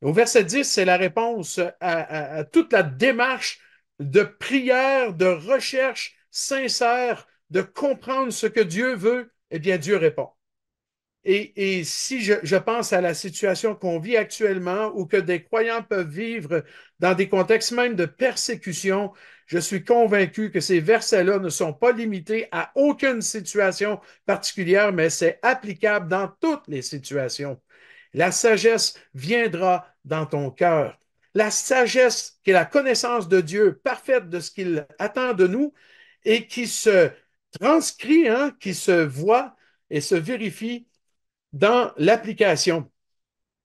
Au verset 10, c'est la réponse à toute la démarche de prière, de recherche sincère, de comprendre ce que Dieu veut. Eh bien, Dieu répond. Et si je pense à la situation qu'on vit actuellement, ou que des croyants peuvent vivre dans des contextes même de persécution, je suis convaincu que ces versets-là ne sont pas limités à aucune situation particulière, mais c'est applicable dans toutes les situations. La sagesse viendra dans ton cœur. La sagesse qui est la connaissance de Dieu parfaite de ce qu'il attend de nous et qui se transcrit, hein, qui se voit et se vérifie dans l'application,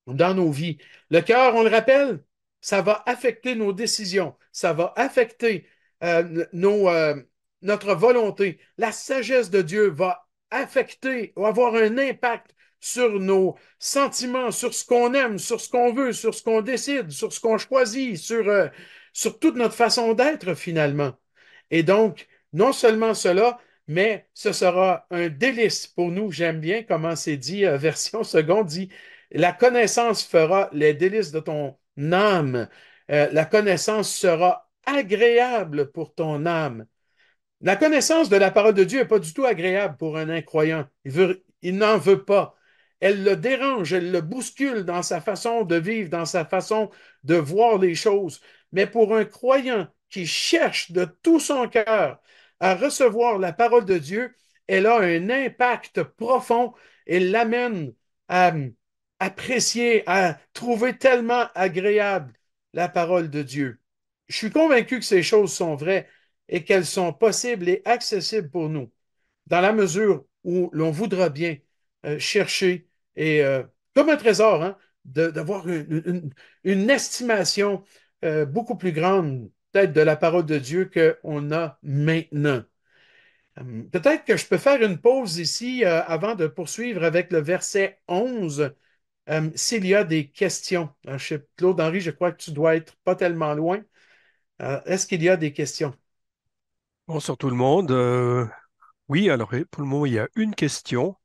dans nos vies. Le cœur, on le rappelle, ça va affecter nos décisions, ça va affecter notre volonté. La sagesse de Dieu va affecter, va avoir un impact sur nos sentiments, sur ce qu'on aime, sur ce qu'on veut, sur ce qu'on décide, sur ce qu'on choisit, sur toute notre façon d'être finalement. Et donc, non seulement cela, mais ce sera un délice pour nous. J'aime bien comment c'est dit, version seconde, dit, la connaissance fera les délices de ton âme. La connaissance sera agréable pour ton âme. La connaissance de la parole de Dieu n'est pas du tout agréable pour un incroyant. Il n'en veut pas. Elle le dérange, elle le bouscule dans sa façon de vivre, dans sa façon de voir les choses. Mais pour un croyant qui cherche de tout son cœur à recevoir la parole de Dieu, elle a un impact profond et l'amène à apprécier, à trouver tellement agréable la parole de Dieu. Je suis convaincu que ces choses sont vraies et qu'elles sont possibles et accessibles pour nous, dans la mesure où l'on voudra bien chercher et, comme un trésor, hein, d'avoir une estimation beaucoup plus grande, peut-être, de la parole de Dieu qu'on a maintenant. Peut-être que je peux faire une pause ici avant de poursuivre avec le verset 11, s'il y a des questions. Claude-Henri, je crois que tu dois être pas tellement loin. Est-ce qu'il y a des questions? Bonsoir tout le monde. Oui, alors pour le moment, il y a une question.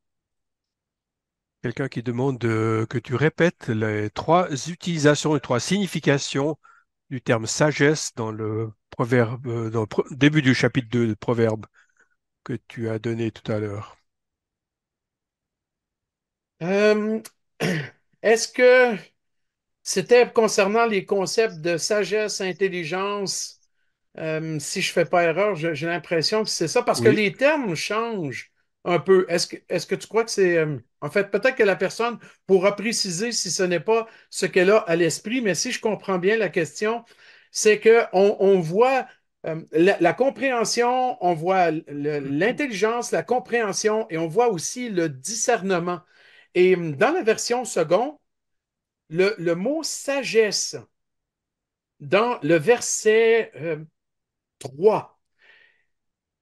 Quelqu'un qui demande que tu répètes les trois utilisations, les trois significations du terme sagesse dans le proverbe, dans le début du chapitre 2 de Proverbe que tu as donné tout à l'heure. Euh, Est-ce que c'était concernant les concepts de sagesse, intelligence? Si je ne fais pas erreur, j'ai l'impression que c'est ça, parce que Oui. les termes changent un peu. Est-ce que tu crois que c'est... en fait, peut-être que la personne pourra préciser si ce n'est pas ce qu'elle a à l'esprit, mais si je comprends bien la question, c'est qu'on on voit la compréhension, on voit l'intelligence, la compréhension, et on voit aussi le discernement. Et dans la version seconde, le mot sagesse, dans le verset 3.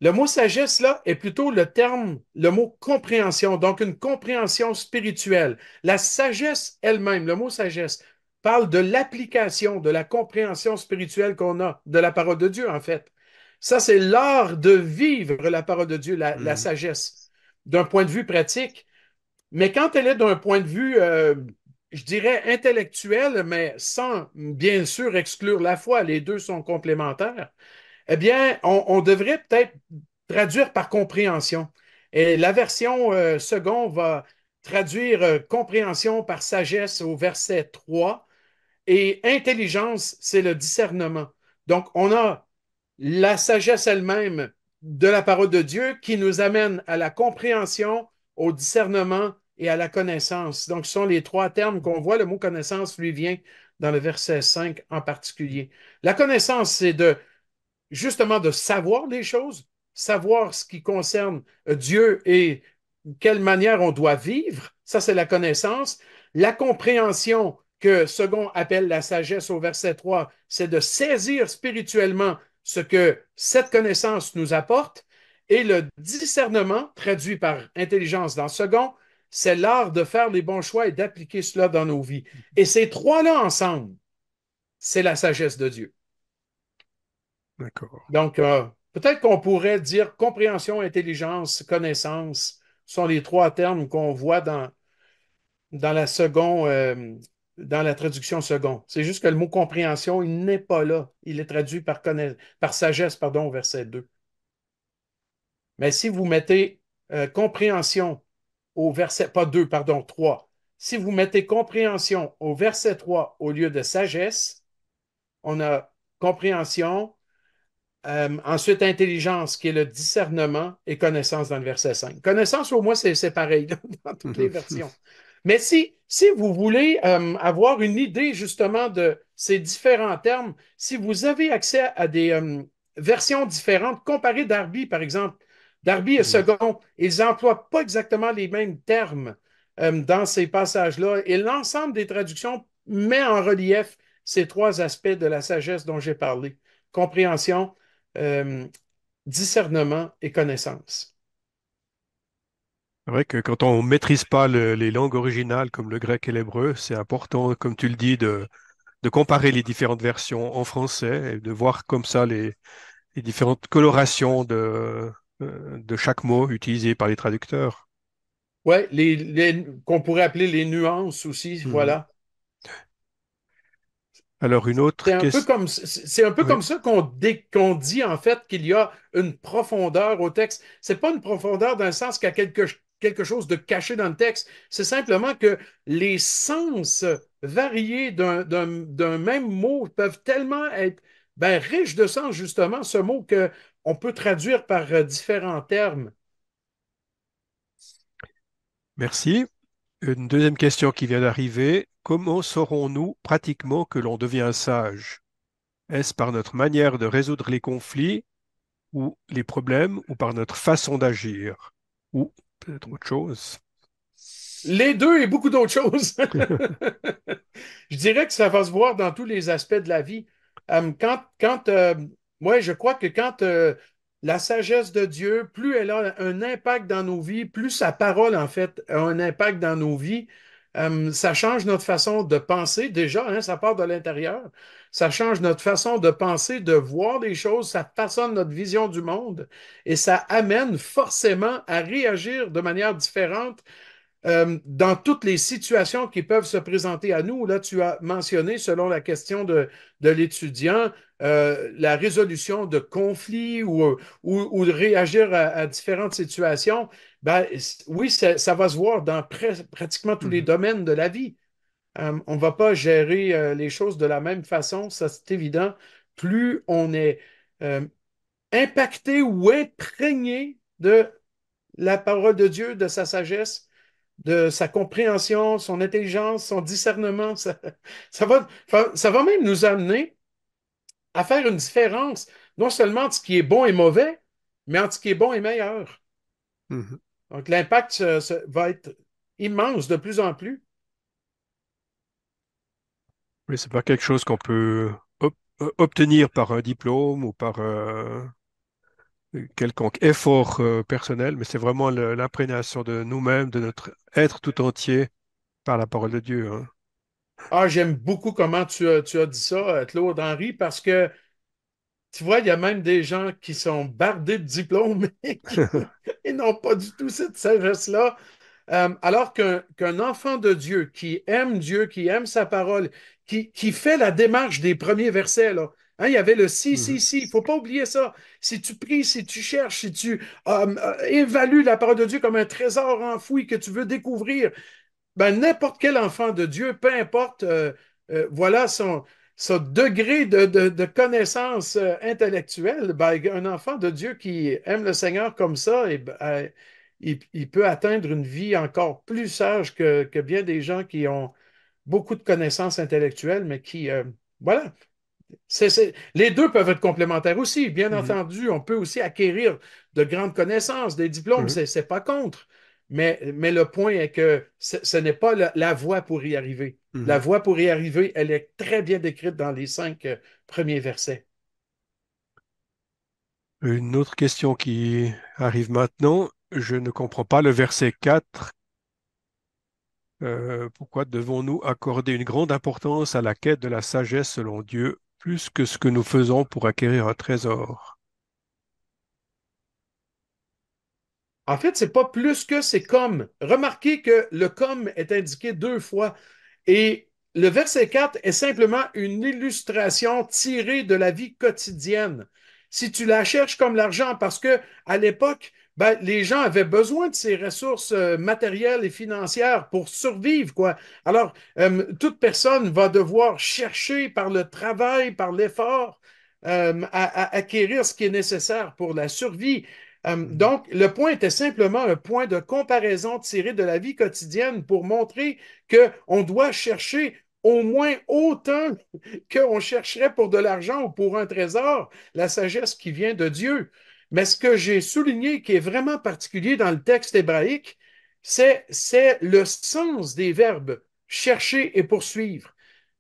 Le mot sagesse, là, est plutôt le terme, le mot compréhension, donc une compréhension spirituelle. La sagesse elle-même, le mot sagesse, parle de l'application, de la compréhension spirituelle qu'on a de la parole de Dieu, en fait. Ça, c'est l'art de vivre la parole de Dieu, la sagesse, d'un point de vue pratique. Mais quand elle est d'un point de vue je dirais intellectuelle, mais sans bien sûr exclure la foi, les deux sont complémentaires, eh bien, on devrait peut-être traduire par compréhension. Et la version seconde va traduire compréhension par sagesse au verset 3 et intelligence, c'est le discernement. Donc, on a la sagesse elle-même de la parole de Dieu qui nous amène à la compréhension, au discernement et à la connaissance. Donc, ce sont les trois termes qu'on voit. Le mot connaissance lui vient dans le verset 5 en particulier. La connaissance, c'est de justement de savoir les choses, savoir ce qui concerne Dieu et quelle manière on doit vivre. Ça, c'est la connaissance. La compréhension que Second appelle la sagesse au verset 3, c'est de saisir spirituellement ce que cette connaissance nous apporte. Et le discernement, traduit par intelligence dans Second, c'est l'art de faire les bons choix et d'appliquer cela dans nos vies. Et ces trois-là ensemble, c'est la sagesse de Dieu. D'accord. Donc, peut-être qu'on pourrait dire compréhension, intelligence, connaissance sont les trois termes qu'on voit dans la seconde, dans la traduction seconde. C'est juste que le mot compréhension, il n'est pas là. Il est traduit par sagesse, pardon, au verset 2. Mais si vous mettez compréhension au verset, pas 2, pardon, 3. Si vous mettez compréhension au verset 3 au lieu de sagesse, on a compréhension. Ensuite, intelligence, qui est le discernement, et connaissance dans le verset 5. Connaissance, au moins, c'est pareil là, dans toutes les versions. Mais si vous voulez avoir une idée justement de ces différents termes, si vous avez accès à des versions différentes, comparez Darby, par exemple. Darby et Mhm. Second, ils n'emploient pas exactement les mêmes termes dans ces passages-là. Et l'ensemble des traductions met en relief ces trois aspects de la sagesse dont j'ai parlé. Compréhension, euh, discernement et connaissance. C'est vrai que quand on ne maîtrise pas les langues originales comme le grec et l'hébreu, c'est important, comme tu le dis, de comparer les différentes versions en français et de voir comme ça les différentes colorations de chaque mot utilisé par les traducteurs. Oui, qu'on pourrait appeler les nuances aussi, Mhm. voilà. Alors une autre question. C'est un peu Oui. comme ça qu'on dit en fait qu'il y a une profondeur au texte. C'est pas une profondeur dans le sens qu'il y a quelque chose de caché dans le texte. C'est simplement que les sens variés d'un même mot peuvent tellement être riches de sens, justement, ce mot que on peut traduire par différents termes. Merci. Une deuxième question qui vient d'arriver. Comment saurons-nous pratiquement que l'on devient sage? Est-ce par notre manière de résoudre les conflits ou les problèmes ou par notre façon d'agir? Ou peut-être autre chose? Les deux et beaucoup d'autres choses. Je dirais que ça va se voir dans tous les aspects de la vie. Ouais, je crois que quand la sagesse de Dieu, plus elle a un impact dans nos vies, plus sa parole, en fait, a un impact dans nos vies, ça change notre façon de penser. Déjà, hein, ça part de l'intérieur. Ça change notre façon de penser, de voir les choses, ça façonne notre vision du monde et ça amène forcément à réagir de manière différente dans toutes les situations qui peuvent se présenter à nous. Là, tu as mentionné, selon la question de l'étudiant, la résolution de conflits ou de réagir à différentes situations. Ben, oui, ça va se voir dans pratiquement tous les Mhm. domaines de la vie. On ne va pas gérer les choses de la même façon, ça c'est évident. Plus on est euh, impacté ou imprégné de la parole de Dieu, de sa sagesse, de sa compréhension, son intelligence, son discernement. Ça va même nous amener à faire une différence, non seulement entre ce qui est bon et mauvais, mais entre ce qui est bon et meilleur. Mhm. Donc, l'impact va être immense de plus en plus. Oui, c'est pas quelque chose qu'on peut obtenir par un diplôme ou par quelconque effort personnel, mais c'est vraiment l'imprégnation de nous-mêmes, de notre être tout entier par la parole de Dieu, hein. Ah, j'aime beaucoup comment tu as dit ça, Claude Henry, parce que tu vois, il y a même des gens qui sont bardés de diplômes et qui n'ont pas du tout cette sagesse-là. Alors qu'un enfant de Dieu, qui aime sa parole, qui fait la démarche des premiers versets, là. Hein, il y avait le si, si, Mhm. si. Il ne faut pas oublier ça. Si tu pries, si tu cherches, si tu évalues la parole de Dieu comme un trésor enfoui que tu veux découvrir, ben, n'importe quel enfant de Dieu, peu importe voilà son degré de connaissance intellectuelle, ben, un enfant de Dieu qui aime le Seigneur comme ça, et, ben, il peut atteindre une vie encore plus sage que bien des gens qui ont beaucoup de connaissances intellectuelles, mais qui, voilà, les deux peuvent être complémentaires aussi. Bien Mhm. entendu, on peut aussi acquérir de grandes connaissances, des diplômes, Mhm. c'est pas contre. Mais le point est que ce n'est pas la voie pour y arriver. La Mhm. voie pour y arriver, elle est très bien décrite dans les 5 premiers versets. Une autre question qui arrive maintenant. Je ne comprends pas le verset 4. Pourquoi devons-nous accorder une grande importance à la quête de la sagesse selon Dieu, plus que ce que nous faisons pour acquérir un trésor? En fait, c'est pas plus que, c'est comme. Remarquez que le comme est indiqué 2 fois. Et le verset 4 est simplement une illustration tirée de la vie quotidienne. Si tu la cherches comme l'argent, parce que à l'époque, ben, les gens avaient besoin de ces ressources matérielles et financières pour survivre, quoi. Alors, toute personne va devoir chercher par le travail, par l'effort, à acquérir ce qui est nécessaire pour la survie. Mhm. Donc, le point était simplement un point de comparaison tiré de la vie quotidienne pour montrer qu'on doit chercher au moins autant qu'on chercherait pour de l'argent ou pour un trésor, la sagesse qui vient de Dieu. Mais ce que j'ai souligné qui est vraiment particulier dans le texte hébraïque, c'est le sens des verbes chercher et poursuivre.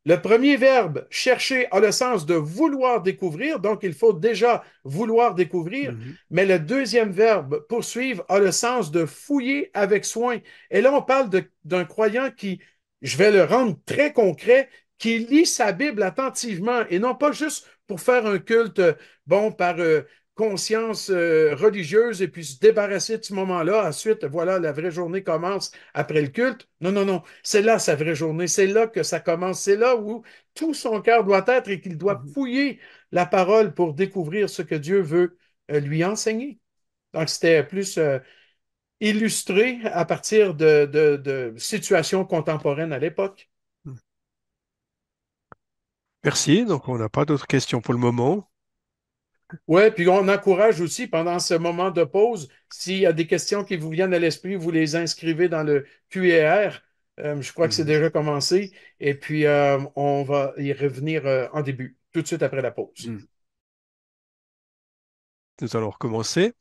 Le premier verbe, chercher, a le sens de vouloir découvrir, donc il faut déjà vouloir découvrir, Mhm. mais le deuxième verbe, poursuivre, a le sens de fouiller avec soin. Et là, on parle d'un croyant qui, je vais le rendre très concret, qui lit sa Bible attentivement et non pas juste pour faire un culte, bon, par conscience religieuse et puis se débarrasser de ce moment-là. Ensuite, voilà, la vraie journée commence après le culte. Non, non, non. C'est là sa vraie journée. C'est là que ça commence. C'est là où tout son cœur doit être et qu'il doit Mhm. fouiller la parole pour découvrir ce que Dieu veut lui enseigner. Donc, c'était plus illustré à partir de situations contemporaines à l'époque. Merci. Donc, on n'a pas d'autres questions pour le moment. Oui, puis on encourage aussi pendant ce moment de pause, s'il y a des questions qui vous viennent à l'esprit, vous les inscrivez dans le QR. Je crois que c'est Mhm. déjà commencé. Et puis, on va y revenir en début, tout de suite après la pause. Mhm. Nous allons recommencer.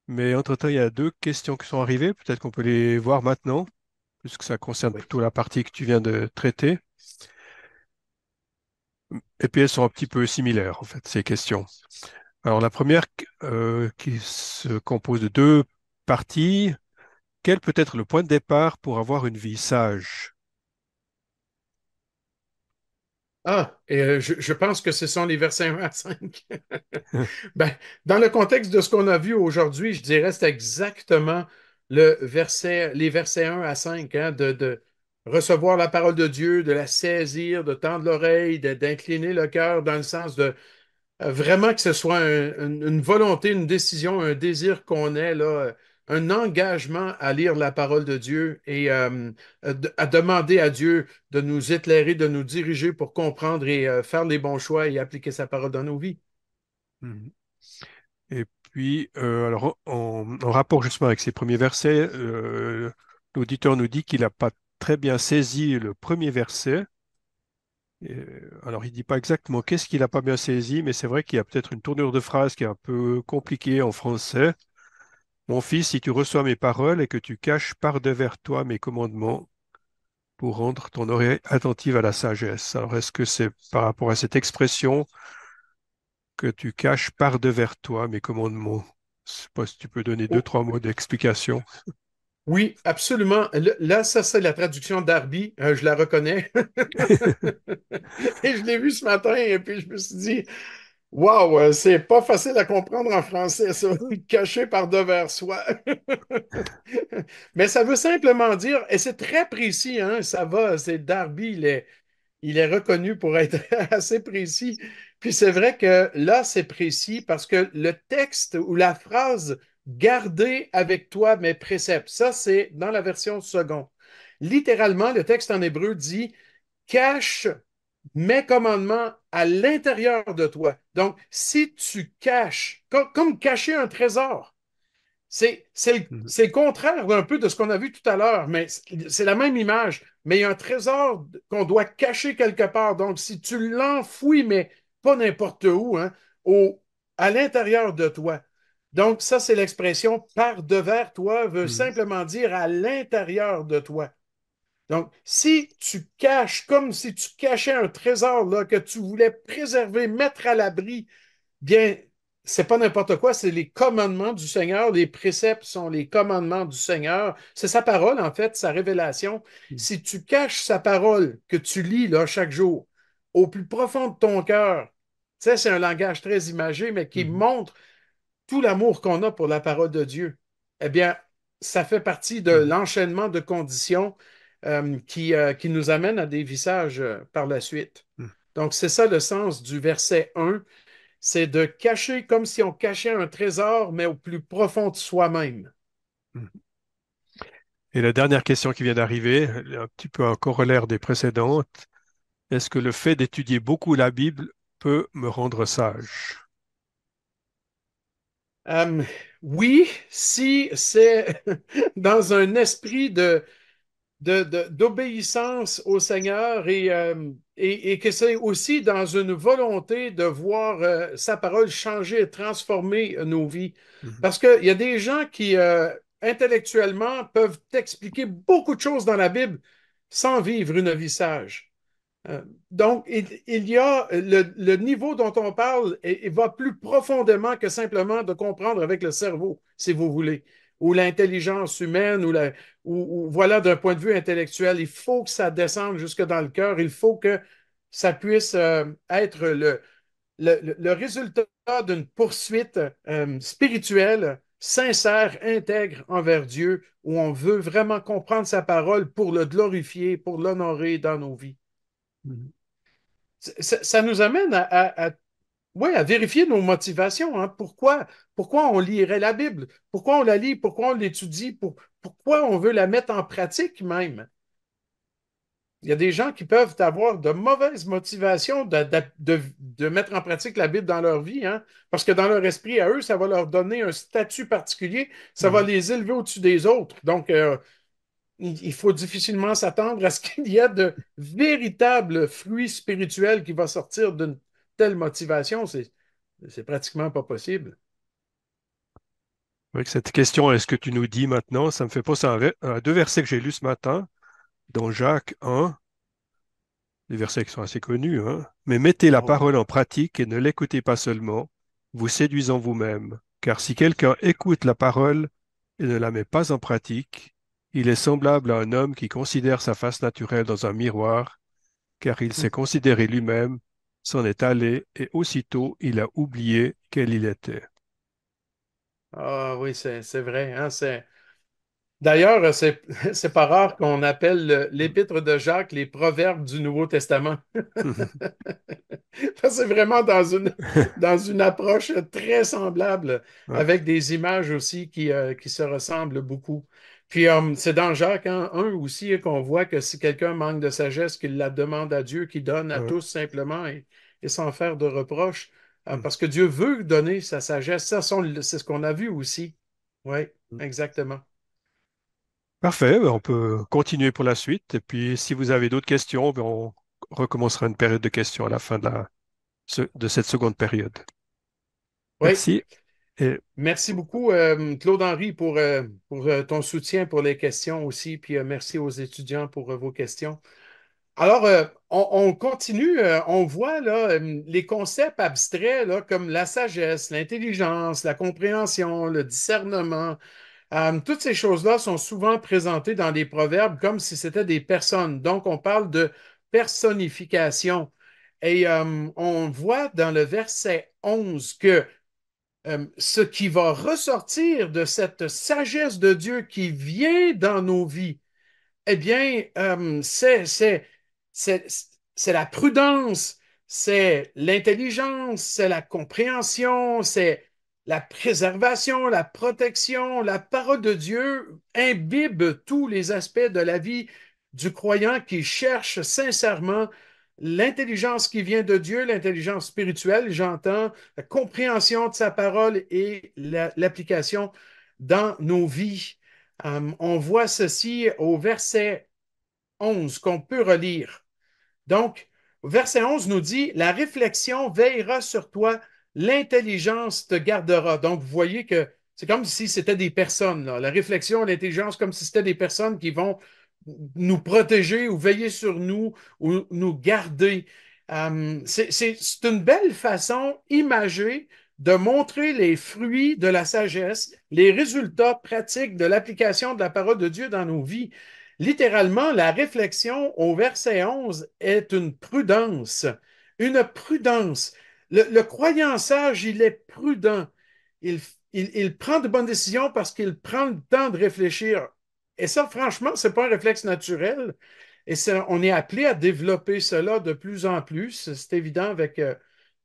Mais entre-temps, il y a deux questions qui sont arrivées. Peut-être qu'on peut les voir maintenant, puisque ça concerne Oui. plutôt la partie que tu viens de traiter. Et puis elles sont un petit peu similaires, en fait, ces questions. Alors la première, qui se compose de deux parties. Quel peut être le point de départ pour avoir une vie sage? Ah, et je pense que ce sont les versets 1 à 5. Ben, dans le contexte de ce qu'on a vu aujourd'hui, je dirais que c'est exactement les versets 1 à 5, hein, de recevoir la parole de Dieu, de la saisir, de tendre l'oreille, d'incliner le cœur dans le sens de vraiment que ce soit une volonté, une décision, un désir qu'on ait, là, un engagement à lire la parole de Dieu et à demander à Dieu de nous éclairer, de nous diriger pour comprendre et faire les bons choix et appliquer sa parole dans nos vies. Mhm. Et puis, alors, en rapport justement avec ces premiers versets, l'auditeur nous dit qu'il n'a pas très bien saisi le premier verset. Alors, il ne dit pas exactement qu'est-ce qu'il n'a pas bien saisi, mais c'est vrai qu'il y a peut-être une tournure de phrase qui est un peu compliquée en français. Mon fils, si tu reçois mes paroles et que tu caches par-devers toi mes commandements pour rendre ton oreille attentive à la sagesse. Alors, est-ce que c'est par rapport à cette expression que tu caches par-devers toi mes commandements? Je sais pas si tu peux donner deux, Oh, trois mots d'explication. oui, absolument. Là, ça, c'est la traduction d'Arby. Je la reconnais. Et je l'ai vu ce matin et puis je me suis dit, Wow, c'est pas facile à comprendre en français, ça. Caché par devers soi. Mais ça veut simplement dire, et c'est très précis, hein, ça va, c'est Darby, il est reconnu pour être assez précis. Puis c'est vrai que là, c'est précis parce que le texte ou la phrase garder avec toi mes préceptes, ça, c'est dans la version second. Littéralement, le texte en hébreu dit cache mes commandements à l'intérieur de toi. Donc, si tu caches, comme cacher un trésor, Mhm. c'est le contraire un peu de ce qu'on a vu tout à l'heure, mais c'est la même image. Mais il y a un trésor qu'on doit cacher quelque part. Donc, si tu l'enfouis, mais pas n'importe où, hein, au, à l'intérieur de toi. Donc, ça, c'est l'expression par devers toi, veut Mhm. simplement dire à l'intérieur de toi. Donc, si tu caches, comme si tu cachais un trésor là, que tu voulais préserver, mettre à l'abri, bien, c'est pas n'importe quoi, c'est les commandements du Seigneur. Les préceptes sont les commandements du Seigneur. C'est sa parole, en fait, sa révélation. Si tu caches sa parole que tu lis là, chaque jour, au plus profond de ton cœur, tu sais, c'est un langage très imagé, mais qui Mhm. montre tout l'amour qu'on a pour la parole de Dieu, eh bien, ça fait partie de Mhm. l'enchaînement de conditions qui nous amène à des visages par la suite. Mhm. Donc, c'est ça le sens du verset 1, c'est de cacher comme si on cachait un trésor, mais au plus profond de soi-même. Mhm. Et la dernière question qui vient d'arriver, elle est un petit peu un corollaire des précédentes. Est-ce que le fait d'étudier beaucoup la Bible peut me rendre sage? Euh, oui, si c'est dans un esprit d'obéissance au Seigneur et que c'est aussi dans une volonté de voir sa parole changer et transformer nos vies. Mhm. Parce qu'il y a des gens qui, intellectuellement, peuvent expliquer beaucoup de choses dans la Bible sans vivre une vie sage. Euh, donc, il y a le niveau dont on parle et va plus profondément que simplement de comprendre avec le cerveau, si vous voulez, ou l'intelligence humaine, ou voilà d'un point de vue intellectuel. Il faut que ça descende jusque dans le cœur. Il faut que ça puisse être le résultat d'une poursuite spirituelle, sincère, intègre envers Dieu, où on veut vraiment comprendre sa parole pour le glorifier, pour l'honorer dans nos vies. Mhm. Ça nous amène ouais, à vérifier nos motivations. Hein. Pourquoi on lirait la Bible? Pourquoi on la lit? Pourquoi on l'étudie? Pourquoi on veut la mettre en pratique même? Il y a des gens qui peuvent avoir de mauvaises motivations de mettre en pratique la Bible dans leur vie, hein, parce que dans leur esprit, à eux, ça va leur donner un statut particulier, ça va Mhm. les élever au-dessus des autres. Donc, il faut difficilement s'attendre à ce qu'il y ait de véritables fruits spirituels qui vont sortir d'une telle motivation. C'est pratiquement pas possible. Avec cette question, est-ce que tu nous dis maintenant, ça me fait penser à deux versets que j'ai lus ce matin, dans Jacques 1, des versets qui sont assez connus, hein. Mais mettez la Oh, parole en pratique et ne l'écoutez pas seulement, vous séduisant vous-même. Car si quelqu'un écoute la parole et ne la met pas en pratique, il est semblable à un homme qui considère sa face naturelle dans un miroir, car il s'est considéré lui-même, s'en est allé et aussitôt il a oublié quel il était. ah oui, c'est vrai. Hein, D'ailleurs, c'est pas rare qu'on appelle l'épître de Jacques les proverbes du Nouveau Testament. C'est vraiment dans une approche très semblable, Ouais. avec des images aussi qui se ressemblent beaucoup. Puis c'est dans Jacques 1 aussi qu'on voit que si quelqu'un manque de sagesse, qu'il la demande à Dieu, qu'il donne à Ouais. tous simplement et sans faire de reproches, Mm. parce que Dieu veut donner sa sagesse. C'est ce qu'on a vu aussi. Oui, exactement. Parfait, ben, on peut continuer pour la suite. Et puis, si vous avez d'autres questions, ben, on recommencera une période de questions à la fin de cette seconde période. Oui, Merci et merci beaucoup, Claude-Henri, pour ton soutien pour les questions aussi. Puis merci aux étudiants pour vos questions. Alors, on continue, on voit là, les concepts abstraits là, comme la sagesse, l'intelligence, la compréhension, le discernement. Toutes ces choses-là sont souvent présentées dans les proverbes comme si c'était des personnes. Donc, on parle de personnification. Et on voit dans le verset 11 que ce qui va ressortir de cette sagesse de Dieu qui vient dans nos vies, eh bien, c'est, c'est la prudence, c'est l'intelligence, c'est la compréhension, c'est la préservation, la protection. La parole de Dieu imbibe tous les aspects de la vie du croyant qui cherche sincèrement l'intelligence qui vient de Dieu, l'intelligence spirituelle, j'entends, la compréhension de sa parole et l'application dans nos vies. On voit ceci au verset 11 qu'on peut relire. Donc, verset 11 nous dit, la réflexion veillera sur toi, l'intelligence te gardera. Donc, vous voyez que c'est comme si c'était des personnes, là. La réflexion, l'intelligence, comme si c'était des personnes qui vont nous protéger ou veiller sur nous ou nous garder. C'est une belle façon imagée de montrer les fruits de la sagesse, les résultats pratiques de l'application de la parole de Dieu dans nos vies. Littéralement, la réflexion au verset 11 est une prudence. Une prudence. Le croyant sage, il est prudent. Il, il prend de bonnes décisions parce qu'il prend le temps de réfléchir. Et ça, franchement, ce n'est pas un réflexe naturel. Et ça, on est appelé à développer cela de plus en plus. C'est évident avec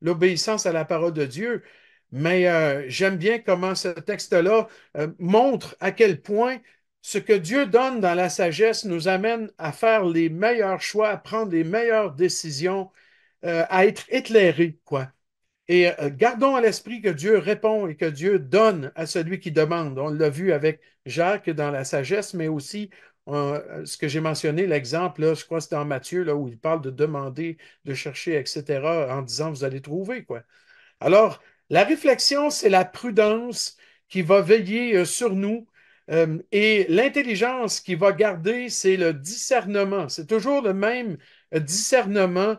l'obéissance à la parole de Dieu. Mais j'aime bien comment ce texte-là montre à quel point ce que Dieu donne dans la sagesse nous amène à faire les meilleurs choix, à prendre les meilleures décisions, à être éclairés, quoi. Et gardons à l'esprit que Dieu répond et que Dieu donne à celui qui demande. On l'a vu avec Jacques dans la sagesse, mais aussi ce que j'ai mentionné, l'exemple, là, je crois que c'est dans Matthieu, là, où il parle de demander, de chercher, etc., en disant vous allez trouver, quoi. Alors, la réflexion, c'est la prudence qui va veiller sur nous et l'intelligence qui va garder, c'est le discernement. C'est toujours le même discernement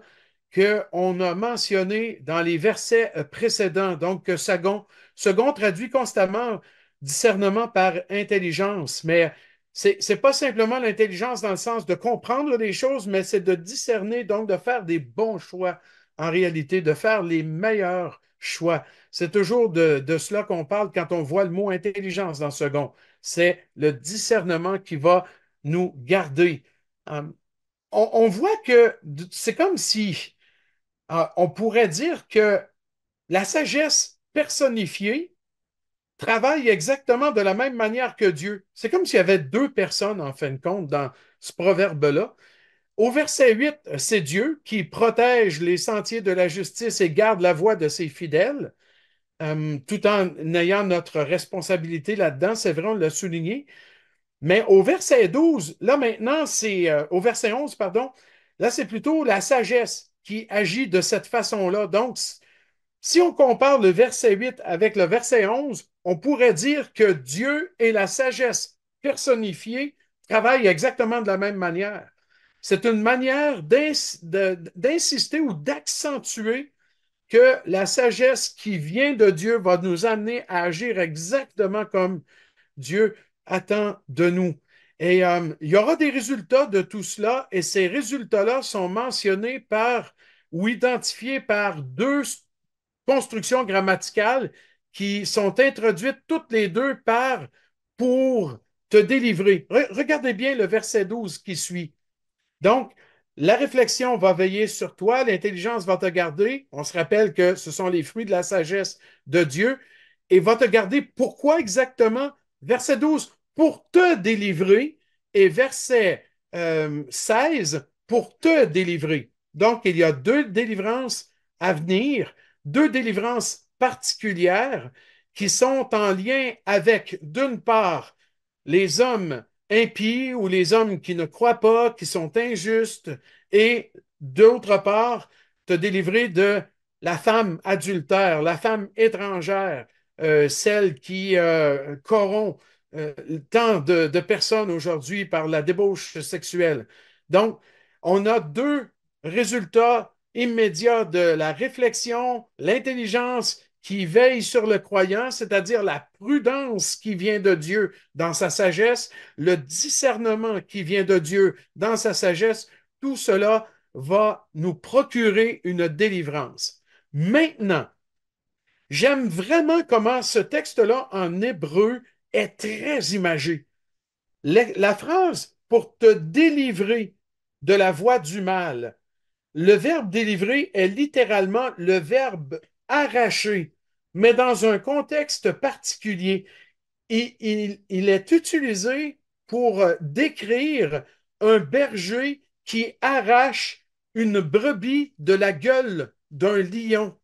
qu'on a mentionné dans les versets précédents. Donc, second traduit constamment discernement par intelligence, mais c'est pas simplement l'intelligence dans le sens de comprendre les choses, mais c'est de discerner, donc de faire des bons choix en réalité, de faire les meilleurs choix. C'est toujours de cela qu'on parle quand on voit le mot intelligence dans second. C'est le discernement qui va nous garder. Euh, on voit que c'est comme si on pourrait dire que la sagesse personnifiée travaille exactement de la même manière que Dieu. C'est comme s'il y avait deux personnes, en fin de compte, dans ce proverbe-là. Au verset 8, c'est Dieu qui protège les sentiers de la justice et garde la voie de ses fidèles, tout en ayant notre responsabilité là-dedans. C'est vrai, on l'a souligné. Mais au verset 12, là maintenant, c'est au verset 11, pardon, là c'est plutôt la sagesse qui agit de cette façon-là. Donc, si on compare le verset 8 avec le verset 11, on pourrait dire que Dieu et la sagesse personnifiée travaillent exactement de la même manière. C'est une manière d'insister ou d'accentuer que la sagesse qui vient de Dieu va nous amener à agir exactement comme Dieu attend de nous. Et il y aura des résultats de tout cela, et ces résultats-là sont mentionnés par ou identifiés par deux constructions grammaticales qui sont introduites toutes les deux par pour te délivrer. Regardez bien le verset 12 qui suit. Donc, la réflexion va veiller sur toi, l'intelligence va te garder. On se rappelle que ce sont les fruits de la sagesse de Dieu et va te garder. Pourquoi exactement? Verset 12, pour te délivrer et verset 16, pour te délivrer. Donc, il y a deux délivrances à venir, deux délivrances particulières qui sont en lien avec, d'une part, les hommes impies ou les hommes qui ne croient pas, qui sont injustes, et d'autre part, te délivrer de la femme adultère, la femme étrangère, celle qui corrompt tant de personnes aujourd'hui par la débauche sexuelle. Donc, on a deux résultats immédiats de la réflexion, l'intelligence qui veille sur le croyant, c'est-à-dire la prudence qui vient de Dieu dans sa sagesse, le discernement qui vient de Dieu dans sa sagesse, tout cela va nous procurer une délivrance. Maintenant, J'aime vraiment comment ce texte-là en hébreu est très imagé. La phrase pour te délivrer de la voie du mal, le verbe délivrer est littéralement le verbe arracher, mais dans un contexte particulier. Il est utilisé pour décrire un berger qui arrache une brebis de la gueule d'un lion.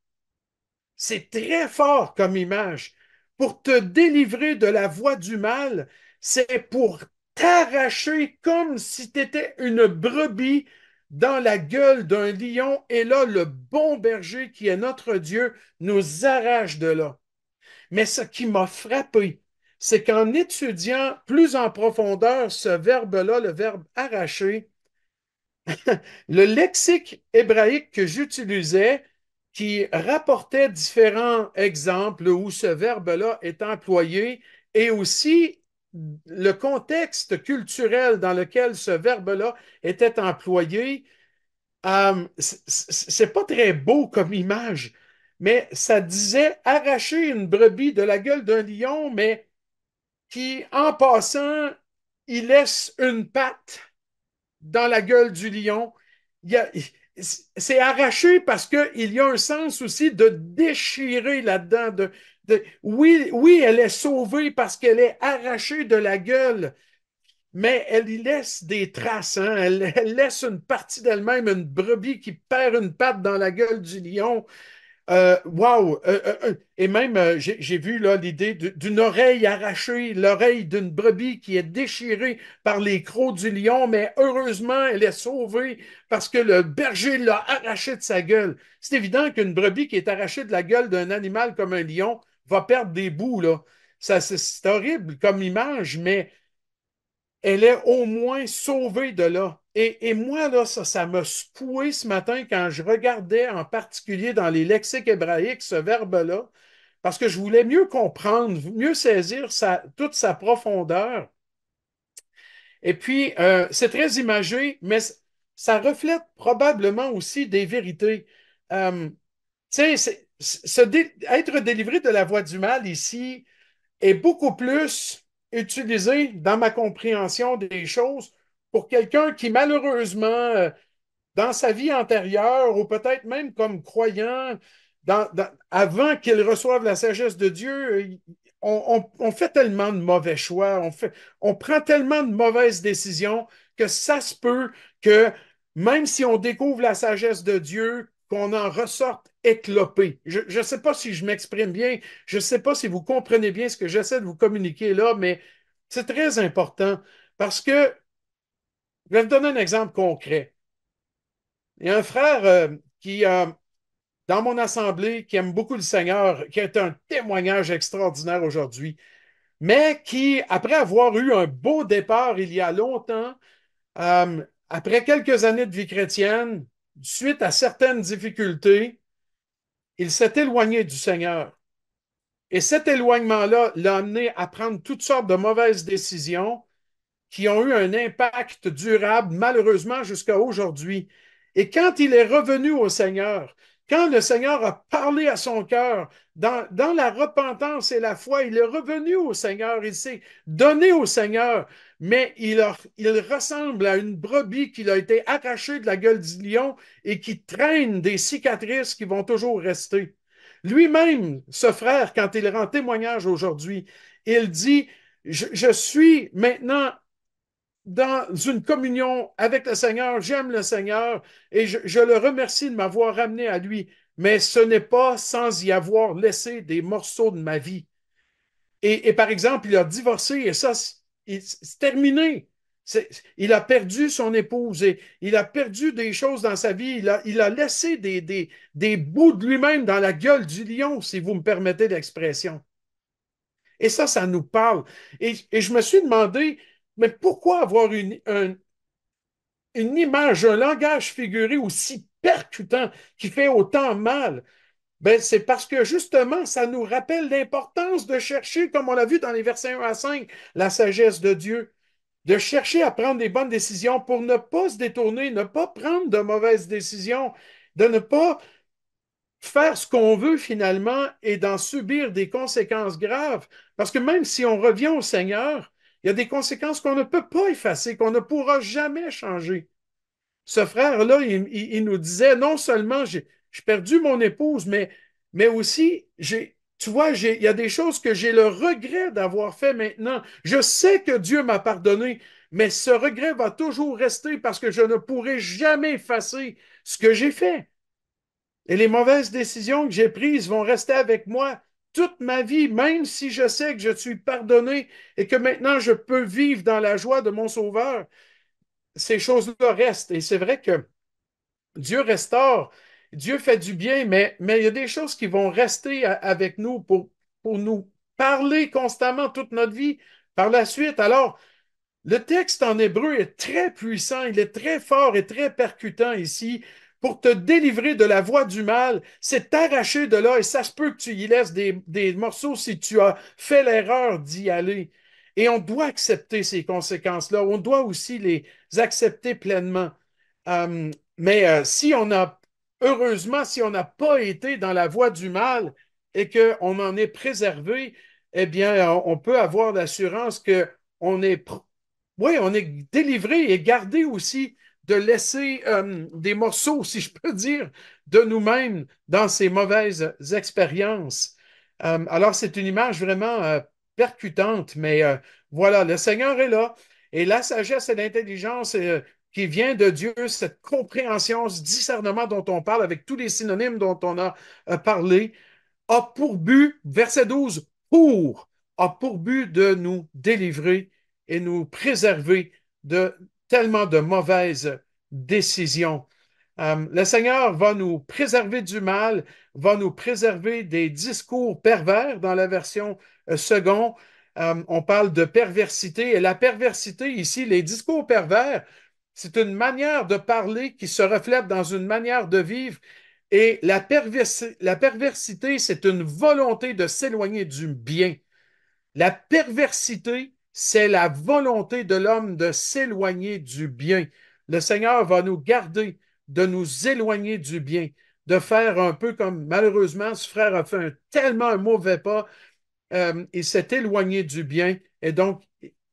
C'est très fort comme image. Pour te délivrer de la voie du mal, c'est pour t'arracher comme si tu étais une brebis dans la gueule d'un lion. Et là, le bon berger qui est notre Dieu nous arrache de là. Mais ce qui m'a frappé, c'est qu'en étudiant plus en profondeur ce verbe-là, le verbe arracher, le lexique hébraïque que j'utilisais, qui rapportait différents exemples où ce verbe-là est employé, et aussi le contexte culturel dans lequel ce verbe-là était employé, c'est pas très beau comme image, mais ça disait arracher une brebis de la gueule d'un lion, mais qui, en passant, il laisse une patte dans la gueule du lion. C'est arraché parce qu'il y a un sens aussi de déchirer là-dedans. Oui, oui, elle est sauvée parce qu'elle est arrachée de la gueule, mais elle y laisse des traces. Hein? Elle laisse une partie d'elle-même, une brebis qui perd une patte dans la gueule du lion. Wow! Et même, j'ai vu là l'idée d'une oreille arrachée, l'oreille d'une brebis qui est déchirée par les crocs du lion, mais heureusement, elle est sauvée parce que le berger l'a arrachée de sa gueule. C'est évident qu'une brebis qui est arrachée de la gueule d'un animal comme un lion va perdre des bouts, là. C'est horrible comme image, mais elle est au moins sauvée de là. Et moi, là, ça m'a secoué ce matin quand je regardais en particulier dans les lexiques hébraïques ce verbe-là, parce que je voulais mieux comprendre, mieux saisir toute sa profondeur. Et puis, c'est très imagé, mais ça reflète probablement aussi des vérités. Tu sais, être délivré de la voie du mal ici, est beaucoup plus utilisé dans ma compréhension des choses pour quelqu'un qui, malheureusement, dans sa vie antérieure, ou peut-être même comme croyant, avant qu'il reçoive la sagesse de Dieu, on fait tellement de mauvais choix, on prend tellement de mauvaises décisions que ça se peut que même si on découvre la sagesse de Dieu, qu'on en ressorte éclopé. Je ne sais pas si je m'exprime bien, je ne sais pas si vous comprenez bien ce que j'essaie de vous communiquer là, mais c'est très important parce que, je vais vous donner un exemple concret. Il y a un frère qui, dans mon assemblée, qui aime beaucoup le Seigneur, qui est un témoignage extraordinaire aujourd'hui, mais qui, après avoir eu un beau départ il y a longtemps, après quelques années de vie chrétienne, suite à certaines difficultés, il s'est éloigné du Seigneur. Et cet éloignement-là l'a amené à prendre toutes sortes de mauvaises décisions qui ont eu un impact durable, malheureusement, jusqu'à aujourd'hui. Et quand il est revenu au Seigneur, quand le Seigneur a parlé à son cœur, dans la repentance et la foi, il est revenu au Seigneur, il s'est donné au Seigneur, mais il ressemble à une brebis qui a été arrachée de la gueule du lion et qui traîne des cicatrices qui vont toujours rester. Lui-même, ce frère, quand il rend témoignage aujourd'hui, il dit, je suis maintenant dans une communion avec le Seigneur, j'aime le Seigneur et je le remercie de m'avoir ramené à lui, mais ce n'est pas sans y avoir laissé des morceaux de ma vie. Et par exemple, il a divorcé et ça, c'est terminé. Il a perdu son épouse et il a perdu des choses dans sa vie. Il a laissé des bouts de lui-même dans la gueule du lion, si vous me permettez l'expression. Et ça nous parle. Et je me suis demandé, mais pourquoi avoir une image, un langage figuré aussi percutant qui fait autant mal? Ben, c'est parce que justement, ça nous rappelle l'importance de chercher, comme on l'a vu dans les versets 1 à 5, la sagesse de Dieu, de chercher à prendre des bonnes décisions pour ne pas se détourner, ne pas prendre de mauvaises décisions, de ne pas faire ce qu'on veut finalement et d'en subir des conséquences graves. Parce que même si on revient au Seigneur, il y a des conséquences qu'on ne peut pas effacer, qu'on ne pourra jamais changer. Ce frère-là, il nous disait, non seulement j'ai perdu mon épouse, mais aussi, tu vois, il y a des choses que j'ai le regret d'avoir fait maintenant. Je sais que Dieu m'a pardonné, mais ce regret va toujours rester parce que je ne pourrai jamais effacer ce que j'ai fait. Et les mauvaises décisions que j'ai prises vont rester avec moi toute ma vie, même si je sais que je suis pardonné et que maintenant je peux vivre dans la joie de mon Sauveur. Ces choses-là restent. Et c'est vrai que Dieu restaure, Dieu fait du bien, mais il y a des choses qui vont rester avec nous pour nous parler constamment toute notre vie par la suite. Alors, le texte en hébreu est très puissant, il est très fort et très percutant ici pour te délivrer de la voie du mal. C'est t'arracher de là et ça se peut que tu y laisses des morceaux si tu as fait l'erreur d'y aller. Et on doit accepter ces conséquences-là. On doit aussi les accepter pleinement. Mais si on a, heureusement, si on n'a pas été dans la voie du mal et qu'on en est préservé, eh bien, on peut avoir l'assurance que on est oui, on est délivré et gardé aussi de laisser des morceaux, si je peux dire, de nous-mêmes dans ces mauvaises expériences. Alors, c'est une image vraiment percutante, mais voilà, le Seigneur est là et la sagesse et l'intelligence qui vient de Dieu, cette compréhension, ce discernement dont on parle avec tous les synonymes dont on a parlé, a pour but, verset 12, a pour but de nous délivrer et nous préserver de tellement de mauvaises décisions. Le Seigneur va nous préserver du mal, va nous préserver des discours pervers dans la version second. On parle de perversité et la perversité ici, les discours pervers, c'est une manière de parler qui se reflète dans une manière de vivre et la perversité, c'est une volonté de s'éloigner du bien. La perversité, c'est la volonté de l'homme de s'éloigner du bien. Le Seigneur va nous garder de nous éloigner du bien, de faire un peu comme malheureusement ce frère a fait tellement un mauvais pas, il s'est éloigné du bien et donc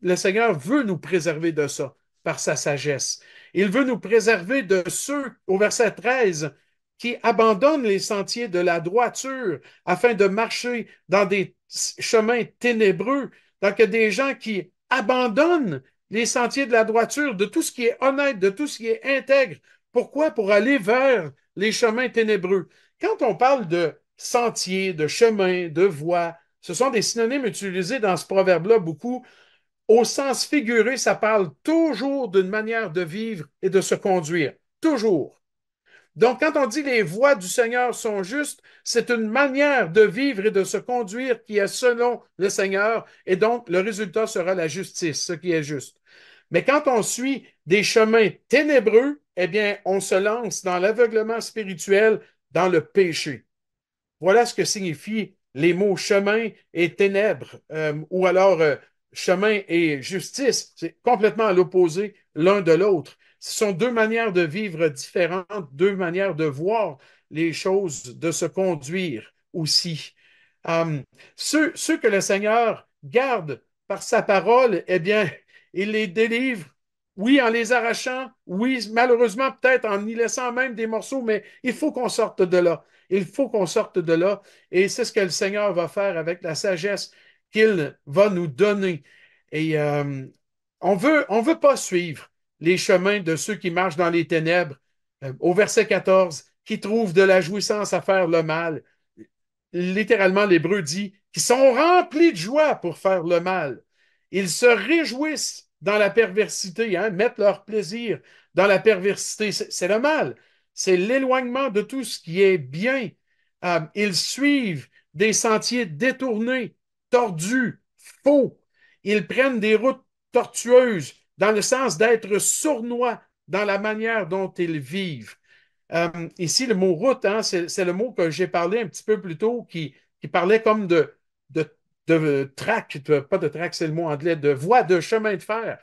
le Seigneur veut nous préserver de ça par sa sagesse. Il veut nous préserver de ceux, au verset 13, qui abandonnent les sentiers de la droiture afin de marcher dans des chemins ténébreux. Donc, il y a des gens qui abandonnent les sentiers de la droiture, de tout ce qui est honnête, de tout ce qui est intègre. Pourquoi? Pour aller vers les chemins ténébreux. Quand on parle de sentiers, de chemins, de voies, ce sont des synonymes utilisés dans ce proverbe-là beaucoup. Au sens figuré, ça parle toujours d'une manière de vivre et de se conduire. Toujours. Donc, quand on dit les voies du Seigneur sont justes, c'est une manière de vivre et de se conduire qui est selon le Seigneur, et donc le résultat sera la justice, ce qui est juste. Mais quand on suit des chemins ténébreux, eh bien, on se lance dans l'aveuglement spirituel, dans le péché. Voilà ce que signifient les mots chemin et ténèbres, ou alors chemin et justice. C'est complètement à l'opposé l'un de l'autre. Ce sont deux manières de vivre différentes, deux manières de voir les choses, de se conduire aussi. Euh, ceux que le Seigneur garde par sa parole, eh bien, il les délivre, oui, en les arrachant, oui, malheureusement, peut-être en y laissant même des morceaux, mais il faut qu'on sorte de là. Il faut qu'on sorte de là. Et c'est ce que le Seigneur va faire avec la sagesse qu'il va nous donner. Et on veut pas suivre les chemins de ceux qui marchent dans les ténèbres. Au verset 14, qui trouvent de la jouissance à faire le mal. Littéralement, l'Hébreu dit qu'ils sont remplis de joie pour faire le mal. Ils se réjouissent dans la perversité, hein, mettent leur plaisir dans la perversité. C'est le mal. C'est l'éloignement de tout ce qui est bien. Ils suivent des sentiers détournés, tordus, faux. Ils prennent des routes tortueuses dans le sens d'être sournois dans la manière dont ils vivent. Ici, le mot route, hein, c'est le mot que j'ai parlé un petit peu plus tôt qui parlait comme de track, pas de track, c'est le mot anglais, de voie de chemin de fer.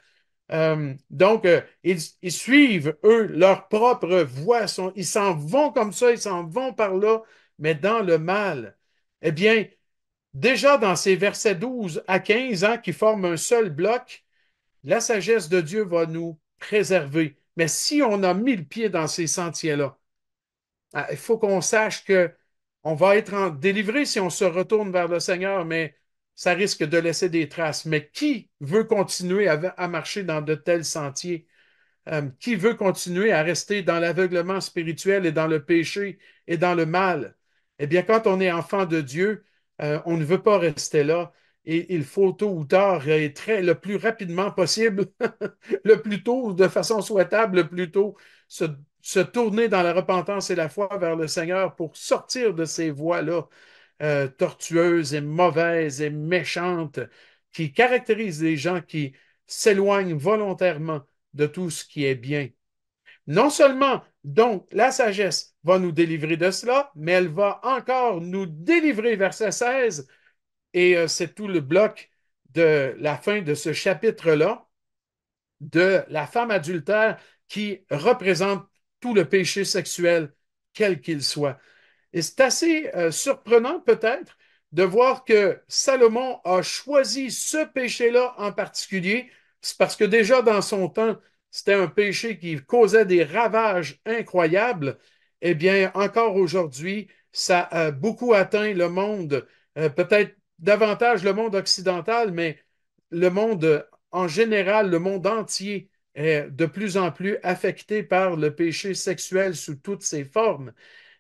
Donc, ils suivent, eux, leur propre voie. Ils s'en vont comme ça, ils s'en vont par là, mais dans le mal. Eh bien, déjà dans ces versets 12 à 15 qui forment un seul bloc, la sagesse de Dieu va nous préserver. Mais si on a mis le pied dans ces sentiers-là, il faut qu'on sache que on va être délivré si on se retourne vers le Seigneur, mais ça risque de laisser des traces. Mais qui veut continuer à marcher dans de tels sentiers? Qui veut continuer à rester dans l'aveuglement spirituel et dans le péché et dans le mal? Eh bien, quand on est enfant de Dieu, on ne veut pas rester là. Et il faut tôt ou tard, et le plus rapidement possible, le plus tôt, de façon souhaitable, le plus tôt, se, se tourner dans la repentance et la foi vers le Seigneur pour sortir de ces voies-là tortueuses et mauvaises et méchantes qui caractérisent les gens qui s'éloignent volontairement de tout ce qui est bien. Non seulement, donc, la sagesse va nous délivrer de cela, mais elle va encore nous délivrer, verset 16, et c'est tout le bloc de la fin de ce chapitre-là, de la femme adultère qui représente tout le péché sexuel, quel qu'il soit. Et c'est assez surprenant peut-être de voir que Salomon a choisi ce péché-là en particulier. C'est parce que déjà dans son temps, c'était un péché qui causait des ravages incroyables. Eh bien, encore aujourd'hui, ça a beaucoup atteint le monde, peut-être davantage le monde occidental, mais le monde en général, le monde entier est de plus en plus affecté par le péché sexuel sous toutes ses formes.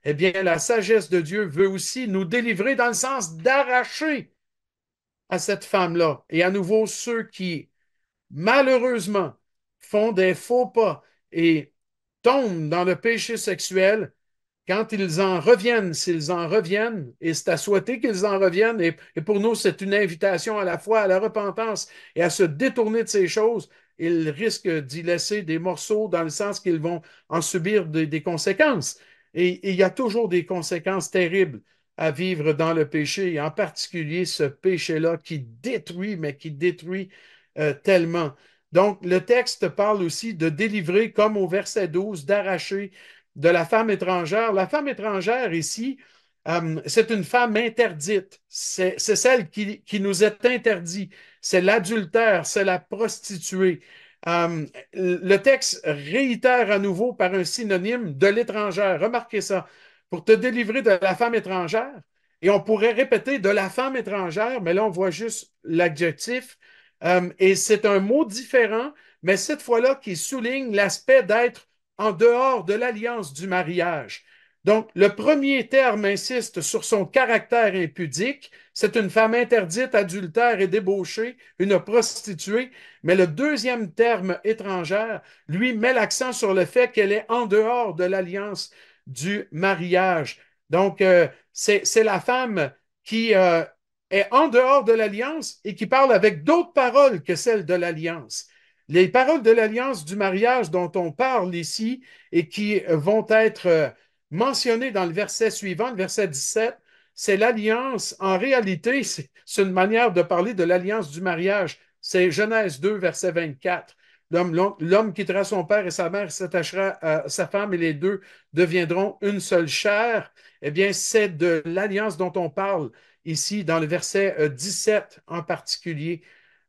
Eh bien, la sagesse de Dieu veut aussi nous délivrer dans le sens d'arracher à cette femme-là. Et à nouveau, ceux qui, malheureusement, font des faux pas et tombent dans le péché sexuel, quand ils en reviennent, s'ils en reviennent, et c'est à souhaiter qu'ils en reviennent, et pour nous, c'est une invitation à la fois à la repentance et à se détourner de ces choses, ils risquent d'y laisser des morceaux dans le sens qu'ils vont en subir des conséquences. Et il y a toujours des conséquences terribles à vivre dans le péché, et en particulier ce péché-là qui détruit, mais qui détruit tellement. Donc, le texte parle aussi de délivrer, comme au verset 12, d'arracher de la femme étrangère. La femme étrangère ici, c'est une femme interdite. C'est celle qui nous est interdite. C'est l'adultère, c'est la prostituée. Le texte réitère à nouveau par un synonyme de l'étrangère. Remarquez ça. Pour te délivrer de la femme étrangère, et on pourrait répéter de la femme étrangère, mais là, on voit juste l'adjectif. Et c'est un mot différent, mais cette fois-là qui souligne l'aspect d'être en dehors de l'alliance du mariage. Donc, le premier terme insiste sur son caractère impudique. C'est une femme interdite, adultère et débauchée, une prostituée. Mais le deuxième terme étrangère, lui, met l'accent sur le fait qu'elle est en dehors de l'alliance du mariage. Donc, c'est la femme qui est en dehors de l'alliance et qui parle avec d'autres paroles que celles de l'alliance. Les paroles de l'alliance du mariage dont on parle ici et qui vont être mentionnées dans le verset suivant, le verset 17, c'est l'alliance. En réalité, c'est une manière de parler de l'alliance du mariage. C'est Genèse 2, verset 24. L'homme quittera son père et sa mère, s'attachera à sa femme et les deux deviendront une seule chair. Eh bien, c'est de l'alliance dont on parle ici dans le verset 17 en particulier.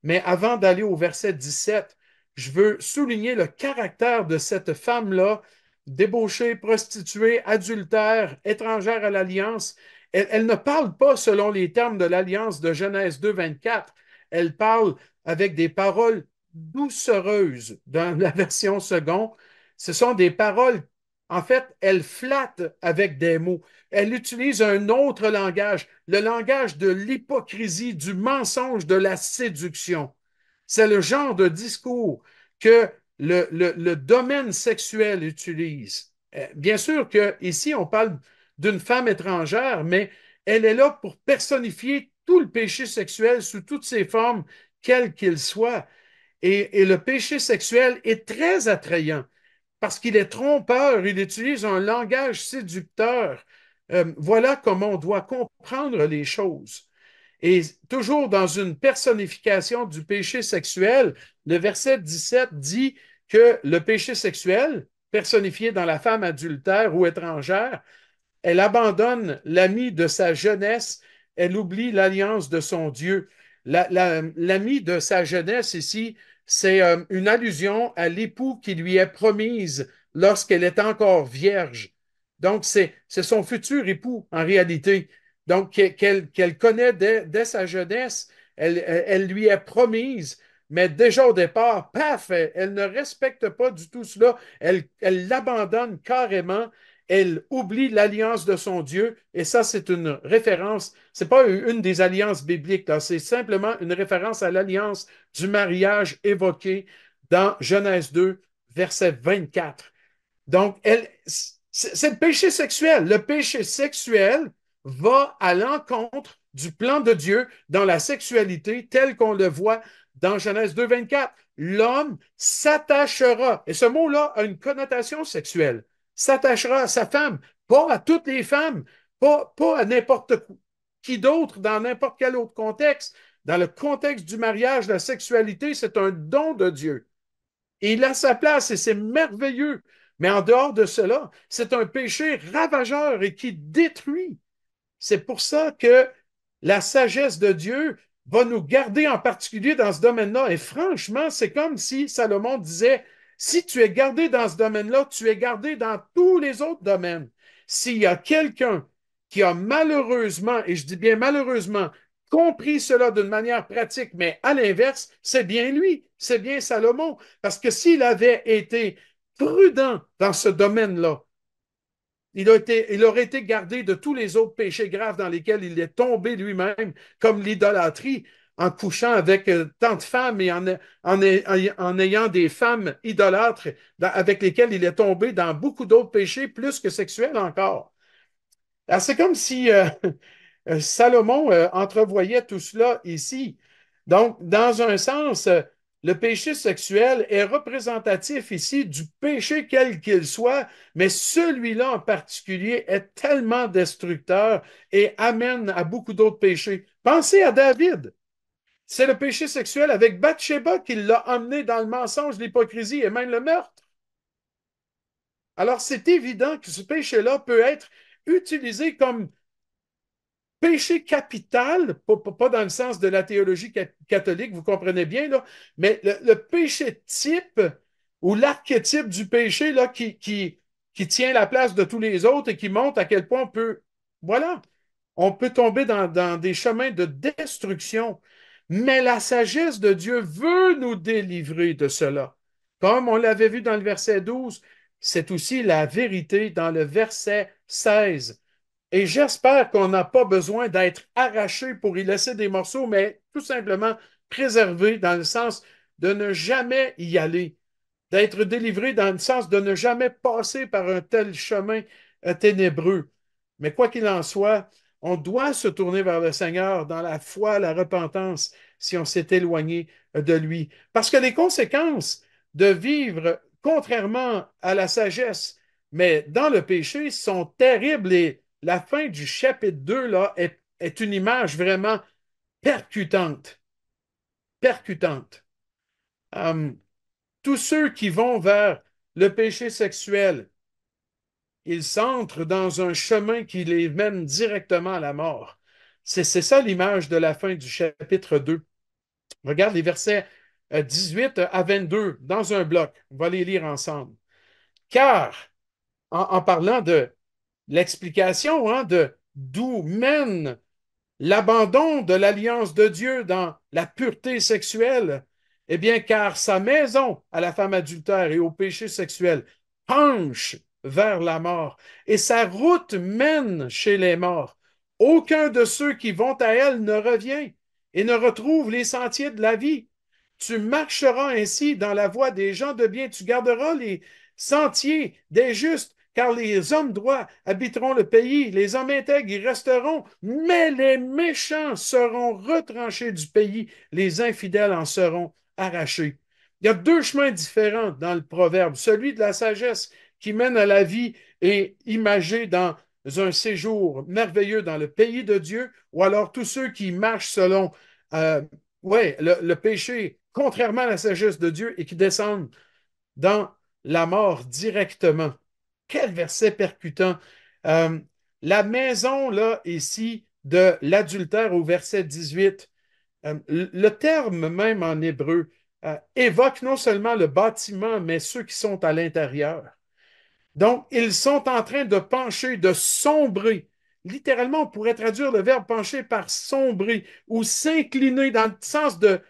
Mais avant d'aller au verset 17, je veux souligner le caractère de cette femme-là, débauchée, prostituée, adultère, étrangère à l'alliance. Elle ne parle pas selon les termes de l'alliance de Genèse 2, 24. Elle parle avec des paroles doucereuses dans la version seconde. Ce sont des paroles, en fait, elle flatte avec des mots. Elle utilise un autre langage, le langage de l'hypocrisie, du mensonge, de la séduction. C'est le genre de discours que le domaine sexuel utilise. Bien sûr qu'ici, on parle d'une femme étrangère, mais elle est là pour personnifier tout le péché sexuel sous toutes ses formes, quel qu'il soit. Et le péché sexuel est très attrayant parce qu'il est trompeur, il utilise un langage séducteur. Voilà comment on doit comprendre les choses. Et toujours dans une personnification du péché sexuel, le verset 17 dit que le péché sexuel, personnifié dans la femme adultère ou étrangère, Elle abandonne l'ami de sa jeunesse, elle oublie l'alliance de son Dieu. L'ami de sa jeunesse ici, c'est une allusion à l'époux qui lui est promise lorsqu'elle est encore vierge. Donc, c'est son futur époux en réalité. Donc, qu'elle connaît dès sa jeunesse, elle lui est promise, mais déjà au départ, paf, elle ne respecte pas du tout cela. Elle l'abandonne carrément, elle oublie l'alliance de son Dieu, et ça, c'est une référence, c'est pas une des alliances bibliques, là, c'est simplement une référence à l'alliance du mariage évoquée dans Genèse 2, verset 24. Donc, c'est le péché sexuel. Le péché sexuel va à l'encontre du plan de Dieu dans la sexualité tel qu'on le voit dans Genèse 2, 24. L'homme s'attachera, et ce mot-là a une connotation sexuelle, s'attachera à sa femme, pas à toutes les femmes, pas à n'importe qui d'autre dans n'importe quel autre contexte. Dans le contexte du mariage, la sexualité, c'est un don de Dieu. Et il a sa place et c'est merveilleux. Mais en dehors de cela, c'est un péché ravageur et qui détruit. C'est pour ça que la sagesse de Dieu va nous garder en particulier dans ce domaine-là. Et franchement, c'est comme si Salomon disait, si tu es gardé dans ce domaine-là, tu es gardé dans tous les autres domaines. S'il y a quelqu'un qui a malheureusement, et je dis bien malheureusement, compris cela d'une manière pratique, mais à l'inverse, c'est bien lui, c'est bien Salomon. Parce que s'il avait été prudent dans ce domaine-là, il aurait été gardé de tous les autres péchés graves dans lesquels il est tombé lui-même, comme l'idolâtrie, en couchant avec tant de femmes et en ayant des femmes idolâtres avec lesquelles il est tombé dans beaucoup d'autres péchés, plus que sexuels encore. Alors, c'est comme si Salomon entrevoyait tout cela ici. Donc, dans un sens, le péché sexuel est représentatif ici du péché quel qu'il soit, mais celui-là en particulier est tellement destructeur et amène à beaucoup d'autres péchés. Pensez à David. C'est le péché sexuel avec Bathsheba qui l'a emmené dans le mensonge, l'hypocrisie et même le meurtre. Alors, c'est évident que ce péché-là peut être utilisé comme péché capital, pas dans le sens de la théologie catholique, vous comprenez bien, là, mais le péché type ou l'archétype du péché là, qui tient la place de tous les autres et qui montre à quel point voilà, on peut tomber dans des chemins de destruction. Mais la sagesse de Dieu veut nous délivrer de cela. Comme on l'avait vu dans le verset 12, c'est aussi la vérité dans le verset 16. Et j'espère qu'on n'a pas besoin d'être arraché pour y laisser des morceaux, mais tout simplement préservé dans le sens de ne jamais y aller, d'être délivré dans le sens de ne jamais passer par un tel chemin ténébreux. Mais quoi qu'il en soit, on doit se tourner vers le Seigneur dans la foi, la repentance, si on s'est éloigné de lui. Parce que les conséquences de vivre contrairement à la sagesse, mais dans le péché, sont terribles et la fin du chapitre 2 là, est une image vraiment percutante. Percutante. Um, tous ceux qui vont vers le péché sexuel, ils s'entrent dans un chemin qui les mène directement à la mort. C'est ça l'image de la fin du chapitre 2. Regarde les versets 18 à 22 dans un bloc. On va les lire ensemble. Car, en parlant de l'explication de d'où mène l'abandon de l'alliance de Dieu dans la pureté sexuelle, eh bien, car sa maison à la femme adultère et au péché sexuel penche vers la mort, et sa route mène chez les morts. Aucun de ceux qui vont à elle ne revient et ne retrouve les sentiers de la vie. Tu marcheras ainsi dans la voie des gens de bien, tu garderas les sentiers des justes, car les hommes droits habiteront le pays, les hommes intègres y resteront, mais les méchants seront retranchés du pays, les infidèles en seront arrachés. Il y a deux chemins différents dans le proverbe, celui de la sagesse qui mène à la vie et imagé dans un séjour merveilleux dans le pays de Dieu, ou alors tous ceux qui marchent selon le péché, contrairement à la sagesse de Dieu, et qui descendent dans la mort directement. Quel verset percutant. Euh, la maison, là, ici, de l'adultère au verset 18, le terme même en hébreu évoque non seulement le bâtiment, mais ceux qui sont à l'intérieur. Donc, ils sont en train de pencher, de sombrer. Littéralement, on pourrait traduire le verbe pencher par sombrer ou s'incliner dans le sens de...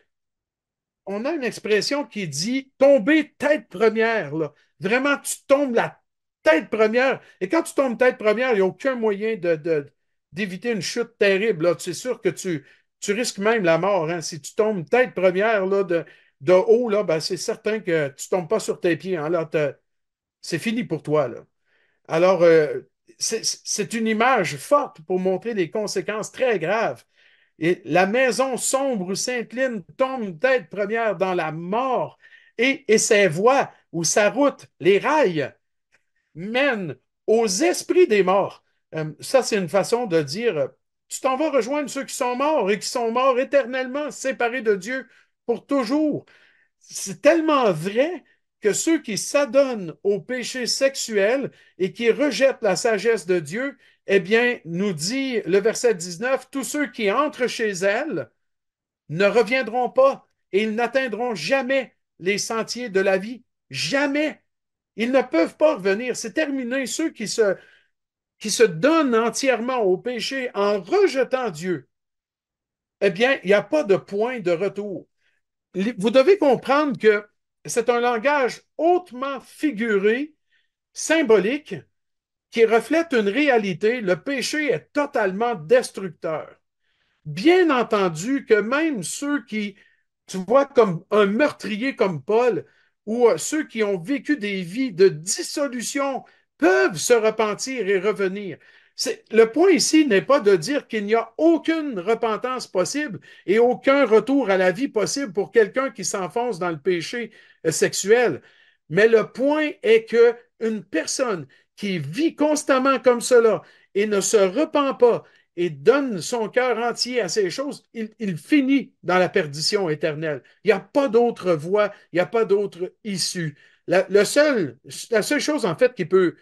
On a une expression qui dit tomber tête première, là. Vraiment, tu tombes la tête première. Et quand tu tombes tête première, il n'y a aucun moyen d'éviter une chute terrible, là. C'est sûr que tu risques même la mort, hein. Si tu tombes tête première là, de haut, là, ben, c'est certain que tu ne tombes pas sur tes pieds, hein. Là, c'est fini pour toi, là. Alors, c'est une image forte pour montrer des conséquences très graves. Et la maison sombre où s'incline tombe tête première dans la mort et ses voies ou sa route, les rails, mènent aux esprits des morts. Ça, c'est une façon de dire, tu t'en vas rejoindre ceux qui sont morts et qui sont morts éternellement, séparés de Dieu pour toujours. C'est tellement vrai que ceux qui s'adonnent au péché sexuel et qui rejettent la sagesse de Dieu, eh bien, nous dit le verset 19, tous ceux qui entrent chez elle ne reviendront pas et ils n'atteindront jamais les sentiers de la vie. Jamais. Ils ne peuvent pas revenir. C'est terminé. Ceux qui se donnent entièrement au péché en rejetant Dieu, eh bien, il n'y a pas de point de retour. Vous devez comprendre que c'est un langage hautement figuré, symbolique, qui reflète une réalité. Le péché est totalement destructeur. Bien entendu que même ceux qui, tu vois, comme un meurtrier comme Paul, ou ceux qui ont vécu des vies de dissolution peuvent se repentir et revenir. Le point ici n'est pas de dire qu'il n'y a aucune repentance possible et aucun retour à la vie possible pour quelqu'un qui s'enfonce dans le péché sexuel. Mais le point est que une personne qui vit constamment comme cela et ne se repent pas et donne son cœur entier à ces choses, il finit dans la perdition éternelle. Il n'y a pas d'autre voie, il n'y a pas d'autre issue. La seule chose, en fait, qui peut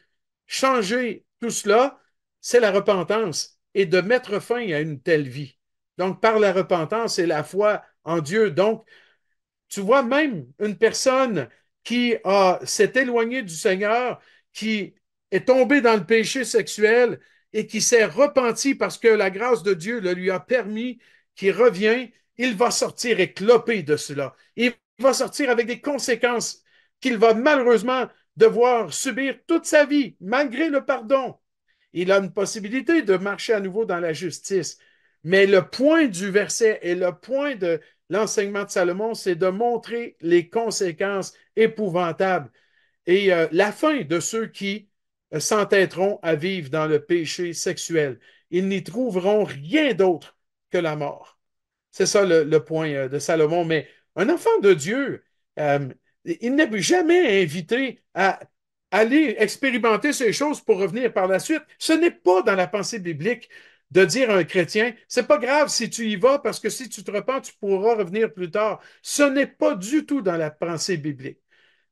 changer tout cela, c'est la repentance et de mettre fin à une telle vie. Donc, par la repentance et la foi en Dieu. Donc, tu vois, même une personne s'est éloignée du Seigneur, qui est tombée dans le péché sexuel et qui s'est repenti parce que la grâce de Dieu le lui a permis, qui revient, il va sortir éclopé de cela. Il va sortir avec des conséquences qu'il va malheureusement devoir subir toute sa vie, malgré le pardon. Il a une possibilité de marcher à nouveau dans la justice. Mais le point du verset et le point de l'enseignement de Salomon, c'est de montrer les conséquences épouvantables et la fin de ceux qui s'entêteront à vivre dans le péché sexuel. Ils n'y trouveront rien d'autre que la mort. C'est ça le point de Salomon. Mais un enfant de Dieu, euh, il n'est jamais invité à aller expérimenter ces choses pour revenir par la suite. Ce n'est pas dans la pensée biblique de dire à un chrétien, c'est pas grave si tu y vas parce que si tu te repens, tu pourras revenir plus tard. Ce n'est pas du tout dans la pensée biblique.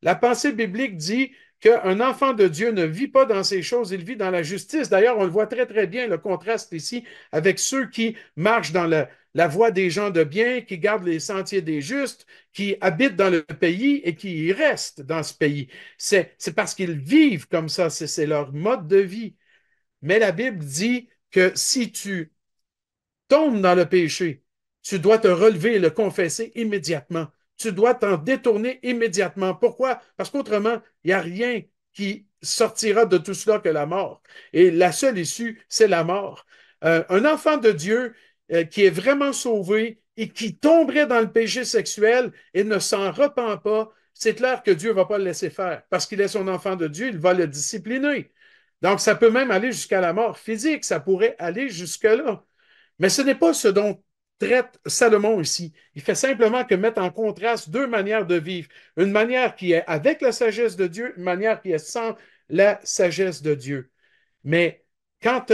La pensée biblique dit qu'un enfant de Dieu ne vit pas dans ces choses, il vit dans la justice. D'ailleurs, on le voit très, très bien, le contraste ici avec ceux qui marchent dans la voie des gens de bien, qui gardent les sentiers des justes, qui habitent dans le pays et qui y restent dans ce pays. C'est parce qu'ils vivent comme ça, c'est leur mode de vie. Mais la Bible dit que si tu tombes dans le péché, tu dois te relever et le confesser immédiatement. Tu dois t'en détourner immédiatement. Pourquoi? Parce qu'autrement, il n'y a rien qui sortira de tout cela que la mort. Et la seule issue, c'est la mort. Un enfant de Dieu qui est vraiment sauvé et qui tomberait dans le péché sexuel et ne s'en repent pas, c'est clair que Dieu ne va pas le laisser faire. Parce qu'il est son enfant de Dieu, il va le discipliner. Donc, ça peut même aller jusqu'à la mort physique, ça pourrait aller jusque-là. Mais ce n'est pas ce dont traite Salomon ici. Il fait simplement que mettre en contraste deux manières de vivre. Une manière qui est avec la sagesse de Dieu, une manière qui est sans la sagesse de Dieu. Mais quand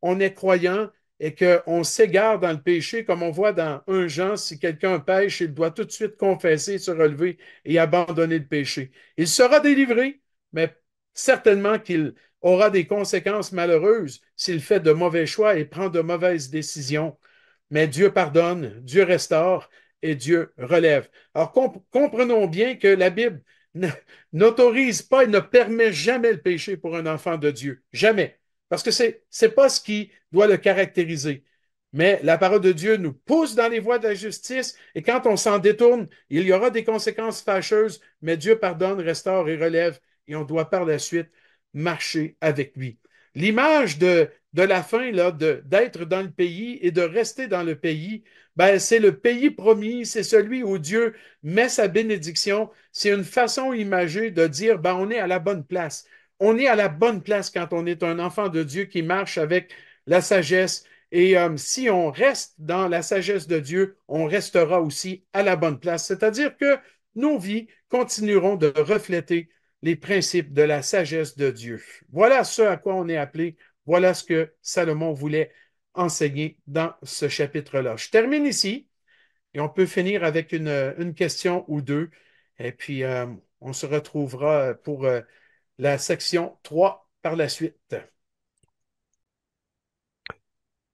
on est croyant et qu'on s'égare dans le péché, comme on voit dans 1 Jean, si quelqu'un pêche, il doit tout de suite confesser, se relever et abandonner le péché. Il sera délivré, mais certainement qu'il aura des conséquences malheureuses s'il fait de mauvais choix et prend de mauvaises décisions. Mais Dieu pardonne, Dieu restaure et Dieu relève. Alors comprenons bien que la Bible n'autorise pas et ne permet jamais le péché pour un enfant de Dieu. Jamais. Parce que c'est pas ce qui doit le caractériser. Mais la parole de Dieu nous pousse dans les voies de la justice et quand on s'en détourne, il y aura des conséquences fâcheuses, mais Dieu pardonne, restaure et relève et on doit par la suite marcher avec lui. L'image de la fin, là, d'être dans le pays et de rester dans le pays, ben, c'est le pays promis, c'est celui où Dieu met sa bénédiction. C'est une façon imagée de dire, ben, on est à la bonne place. On est à la bonne place quand on est un enfant de Dieu qui marche avec la sagesse. Et si on reste dans la sagesse de Dieu, on restera aussi à la bonne place. C'est-à-dire que nos vies continueront de refléter les principes de la sagesse de Dieu. Voilà ce à quoi on est appelé. Voilà ce que Salomon voulait enseigner dans ce chapitre-là. Je termine ici et on peut finir avec une question ou deux. Et puis, on se retrouvera pour la section 3 par la suite.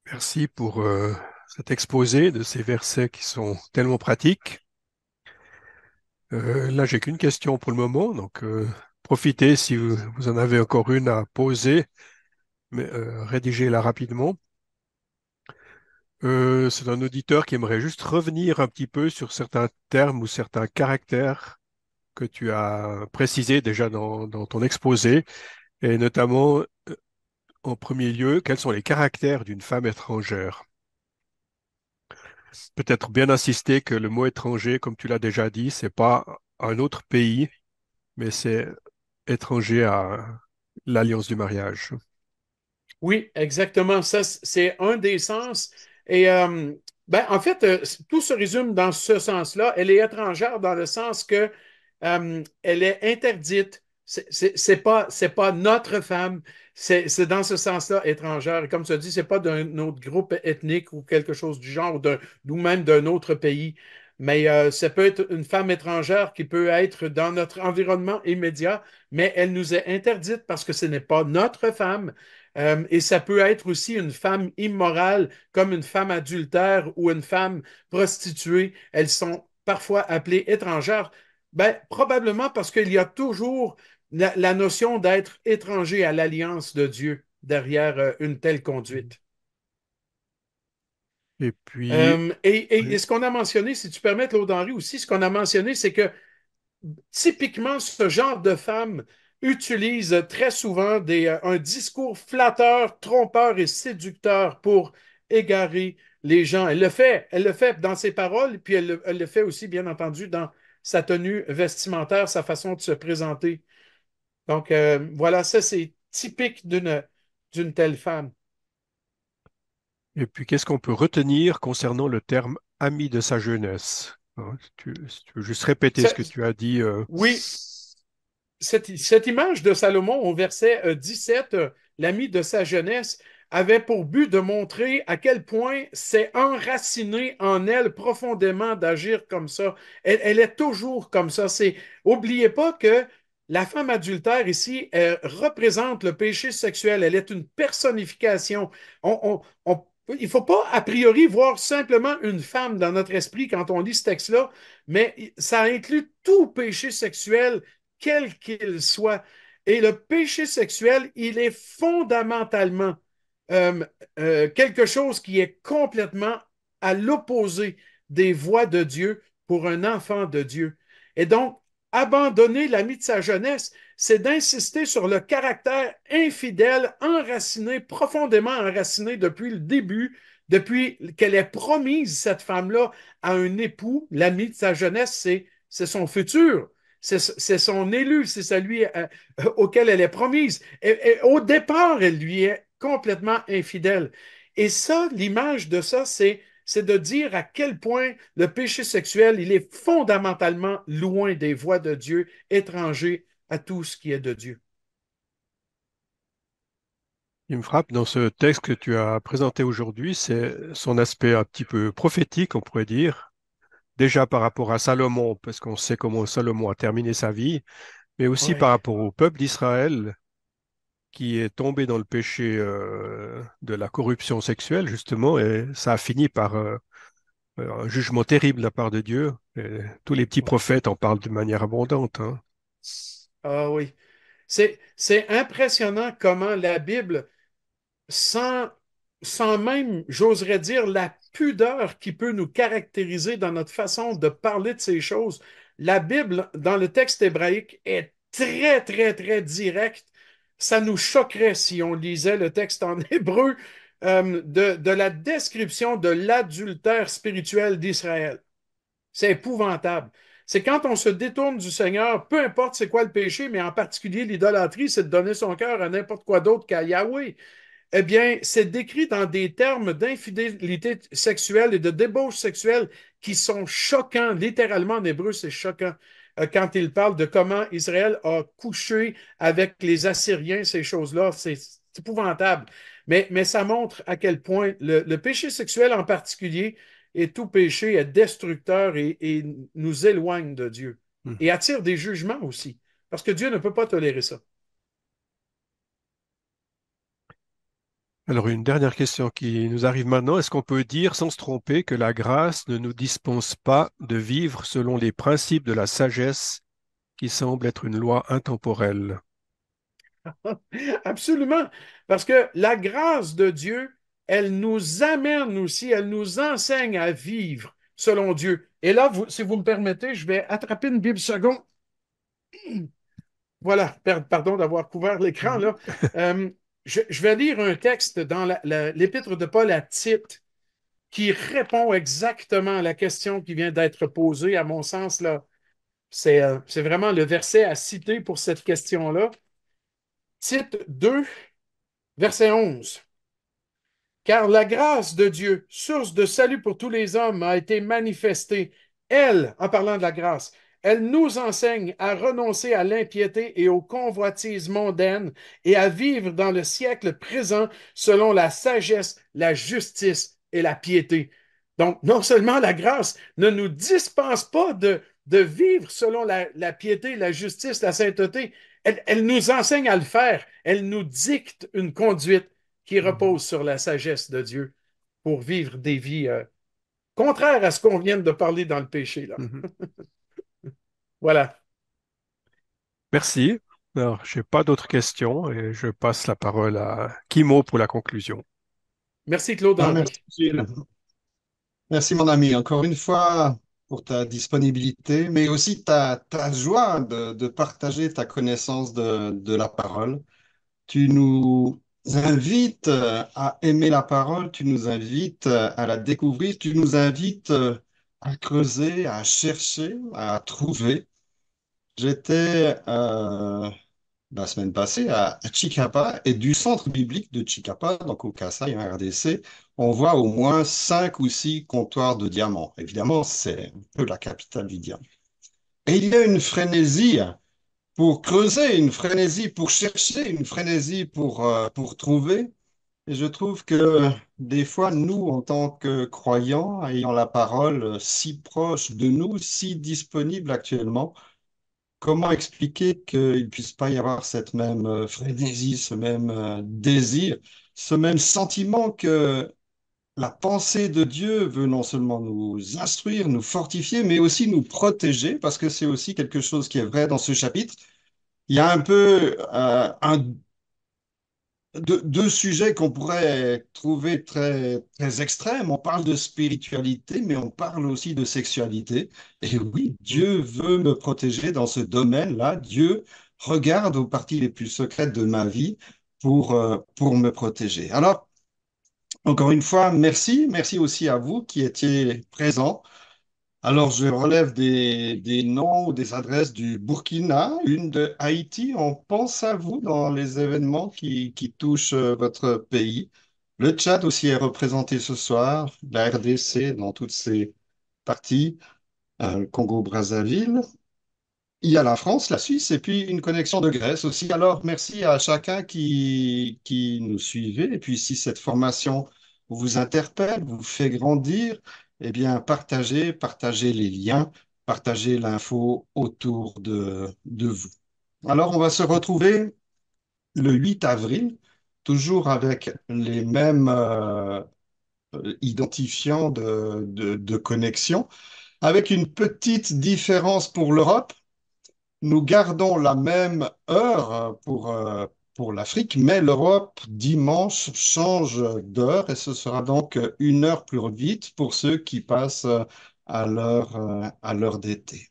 Merci pour cet exposé de ces versets qui sont tellement pratiques. Là, j'ai qu'une question pour le moment, donc profitez si vous en avez encore une à poser, mais rédigez-la rapidement. C'est un auditeur qui aimerait juste revenir un petit peu sur certains termes ou certains caractères que tu as précisés déjà dans ton exposé, et notamment, en premier lieu, quels sont les caractères d'une femme étrangère? Peut-être bien insister que le mot étranger, comme tu l'as déjà dit, c'est pas un autre pays, mais c'est étranger à l'alliance du mariage. Oui, exactement. Ça, c'est un des sens. Et ben, en fait, tout se résume dans ce sens-là. Elle est étrangère dans le sens que elle est interdite. C'est pas notre femme. C'est dans ce sens-là étrangère. Et comme tu as dit, c'est pas d'un autre groupe ethnique ou quelque chose du genre, ou même d'un autre pays. Mais ça peut être une femme étrangère qui peut être dans notre environnement immédiat, mais elle nous est interdite parce que ce n'est pas notre femme. Et ça peut être aussi une femme immorale, comme une femme adultère ou une femme prostituée. Elles sont parfois appelées étrangères. Ben, probablement parce qu'il y a toujours la notion d'être étranger à l'alliance de Dieu derrière une telle conduite. Et puis, Et oui, ce qu'on a mentionné, si tu permets, Claude Henry aussi, ce qu'on a mentionné, c'est que typiquement, ce genre de femme utilise très souvent un discours flatteur, trompeur et séducteur pour égarer les gens. Elle le fait dans ses paroles, puis elle le fait aussi, bien entendu, dans sa tenue vestimentaire, sa façon de se présenter. Donc, voilà, ça, c'est typique d'une telle femme. et puis qu'est-ce qu'on peut retenir concernant le terme ami de sa jeunesse? Hein, si tu veux juste répéter ce que Ça- tu as dit. oui, cette image de Salomon au verset 17, l'ami de sa jeunesse, avait pour but de montrer à quel point c'est enraciné en elle profondément d'agir comme ça. Elle est toujours comme ça. Oubliez pas que la femme adultère ici représente le péché sexuel. Elle est une personnification. Il ne faut pas a priori voir simplement une femme dans notre esprit quand on lit ce texte-là, mais ça inclut tout péché sexuel quel qu'il soit. Et le péché sexuel, il est fondamentalement euh, quelque chose qui est complètement à l'opposé des voies de Dieu pour un enfant de Dieu. Et donc, abandonner l'ami de sa jeunesse, c'est d'insister sur le caractère infidèle, enraciné, profondément enraciné depuis le début, depuis qu'elle est promise, cette femme-là, à un époux. L'ami de sa jeunesse, c'est son futur. C'est son élu, c'est celui auquel elle est promise. Et au départ, elle lui est complètement infidèle. Et ça, l'image de ça, c'est de dire à quel point le péché sexuel, il est fondamentalement loin des voies de Dieu, étranger à tout ce qui est de Dieu. Il me frappe dans ce texte que tu as présenté aujourd'hui, c'est son aspect un petit peu prophétique, on pourrait dire, déjà par rapport à Salomon, parce qu'on sait comment Salomon a terminé sa vie, mais aussi Oui, par rapport au peuple d'Israël. qui est tombé dans le péché de la corruption sexuelle, justement, et ça a fini par un jugement terrible de la part de Dieu. Et tous les petits prophètes en parlent de manière abondante, hein. Ah oui. C'est impressionnant comment la Bible, sans, sans même, j'oserais dire, la pudeur qui peut nous caractériser dans notre façon de parler de ces choses, la Bible, dans le texte hébraïque, est très, très, très directe. Ça nous choquerait si on lisait le texte en hébreu de la description de l'adultère spirituel d'Israël. C'est épouvantable. C'est quand on se détourne du Seigneur, peu importe c'est quoi le péché, mais en particulier l'idolâtrie, c'est de donner son cœur à n'importe quoi d'autre qu'à Yahweh. Eh bien, c'est décrit dans des termes d'infidélité sexuelle et de débauche sexuelle qui sont choquants. Littéralement, en hébreu, c'est choquant. Quand il parle de comment Israël a couché avec les Assyriens, ces choses-là, c'est épouvantable. Mais ça montre à quel point le péché sexuel en particulier, et tout péché est destructeur et nous éloigne de Dieu. Mhm. Et attire des jugements aussi. Parce que Dieu ne peut pas tolérer ça. Alors, une dernière question qui nous arrive maintenant. Est-ce qu'on peut dire sans se tromper que la grâce ne nous dispense pas de vivre selon les principes de la sagesse qui semble être une loi intemporelle? Absolument. Parce que la grâce de Dieu, elle nous amène aussi, elle nous enseigne à vivre selon Dieu. Et là, si vous me permettez, je vais attraper une Bible seconde. Voilà, pardon d'avoir couvert l'écran Mhm. là. Euh, je vais lire un texte dans l'épître de Paul à Tite qui répond exactement à la question qui vient d'être posée. À mon sens, là, c'est vraiment le verset à citer pour cette question-là. Tite 2, verset 11. Car la grâce de Dieu, source de salut pour tous les hommes, a été manifestée. Elle, en parlant de la grâce, elle nous enseigne à renoncer à l'impiété et aux convoitises mondaines et à vivre dans le siècle présent selon la sagesse, la justice et la piété. Donc, non seulement la grâce ne nous dispense pas de vivre selon la piété, la justice, la sainteté, elle nous enseigne à le faire. Elle nous dicte une conduite qui Mhm. repose sur la sagesse de Dieu pour vivre des vies contraires à ce qu'on vient de parler dans le péché, là. Mhm. Voilà. Merci. Alors, je n'ai pas d'autres questions et je passe la parole à Kimo pour la conclusion. Merci, Claude Ah, Henry. merci, Gilles. Merci, mon ami, encore une fois pour ta disponibilité, mais aussi ta joie de partager ta connaissance de la parole. Tu nous invites à aimer la parole, tu nous invites à la découvrir, tu nous invites à creuser, à chercher, à trouver. J'étais la semaine passée à Chicapa et du centre biblique de Chicapa, donc au Kasaï, en RDC, on voit au moins 5 ou 6 comptoirs de diamants. Évidemment, c'est un peu la capitale du diamant. Et il y a une frénésie pour creuser, une frénésie pour chercher, une frénésie pour trouver. Et je trouve que des fois, nous, en tant que croyants, ayant la parole si proche de nous, si disponible actuellement, comment expliquer qu'il ne puisse pas y avoir cette même frénésie, ce même désir, ce même sentiment que la pensée de Dieu veut non seulement nous instruire, nous fortifier, mais aussi nous protéger, parce que c'est aussi quelque chose qui est vrai dans ce chapitre. Il y a un peu deux sujets qu'on pourrait trouver très, très extrêmes. On parle de spiritualité, mais on parle aussi de sexualité. Et oui, Dieu veut me protéger dans ce domaine-là. Dieu regarde aux parties les plus secrètes de ma vie pour me protéger. Alors, encore une fois, merci. Merci aussi à vous qui étiez présents. Alors, je relève des noms ou des adresses du Burkina, une de Haïti. On pense à vous dans les événements qui touchent votre pays. Le Tchad aussi est représenté ce soir, la RDC dans toutes ses parties, le Congo-Brazzaville. Il y a la France, la Suisse et puis une connexion de Grèce aussi. Alors, merci à chacun qui nous suivait. Et puis, si cette formation vous interpelle, vous fait grandir, eh bien, partagez les liens, partagez l'info autour de vous. Alors, on va se retrouver le 8 avril, toujours avec les mêmes identifiants de connexion, avec une petite différence pour l'Europe. Nous gardons la même heure pour l'Afrique, mais l'Europe, dimanche, change d'heure et ce sera donc une heure plus vite pour ceux qui passent à l'heure d'été.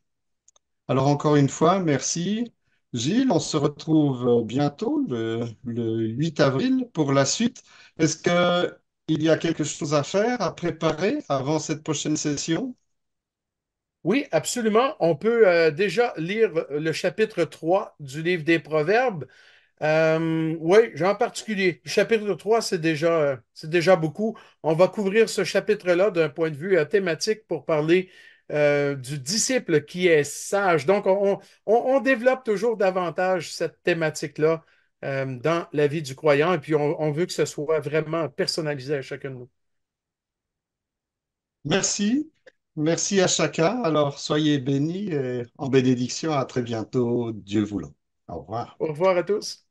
Alors encore une fois, merci Gilles. On se retrouve bientôt, le 8 avril, pour la suite. Est-ce qu'il y a quelque chose à faire, à préparer avant cette prochaine session? Oui, absolument. On peut déjà lire le chapitre 3 du livre des Proverbes. Oui, en particulier. Le chapitre 3, c'est déjà beaucoup. On va couvrir ce chapitre-là d'un point de vue thématique pour parler du disciple qui est sage. Donc, on développe toujours davantage cette thématique-là dans la vie du croyant et puis on veut que ce soit vraiment personnalisé à chacun de nous. Merci. Merci à chacun. Alors, soyez bénis et en bénédiction. À très bientôt, Dieu voulant. Au revoir. Au revoir à tous.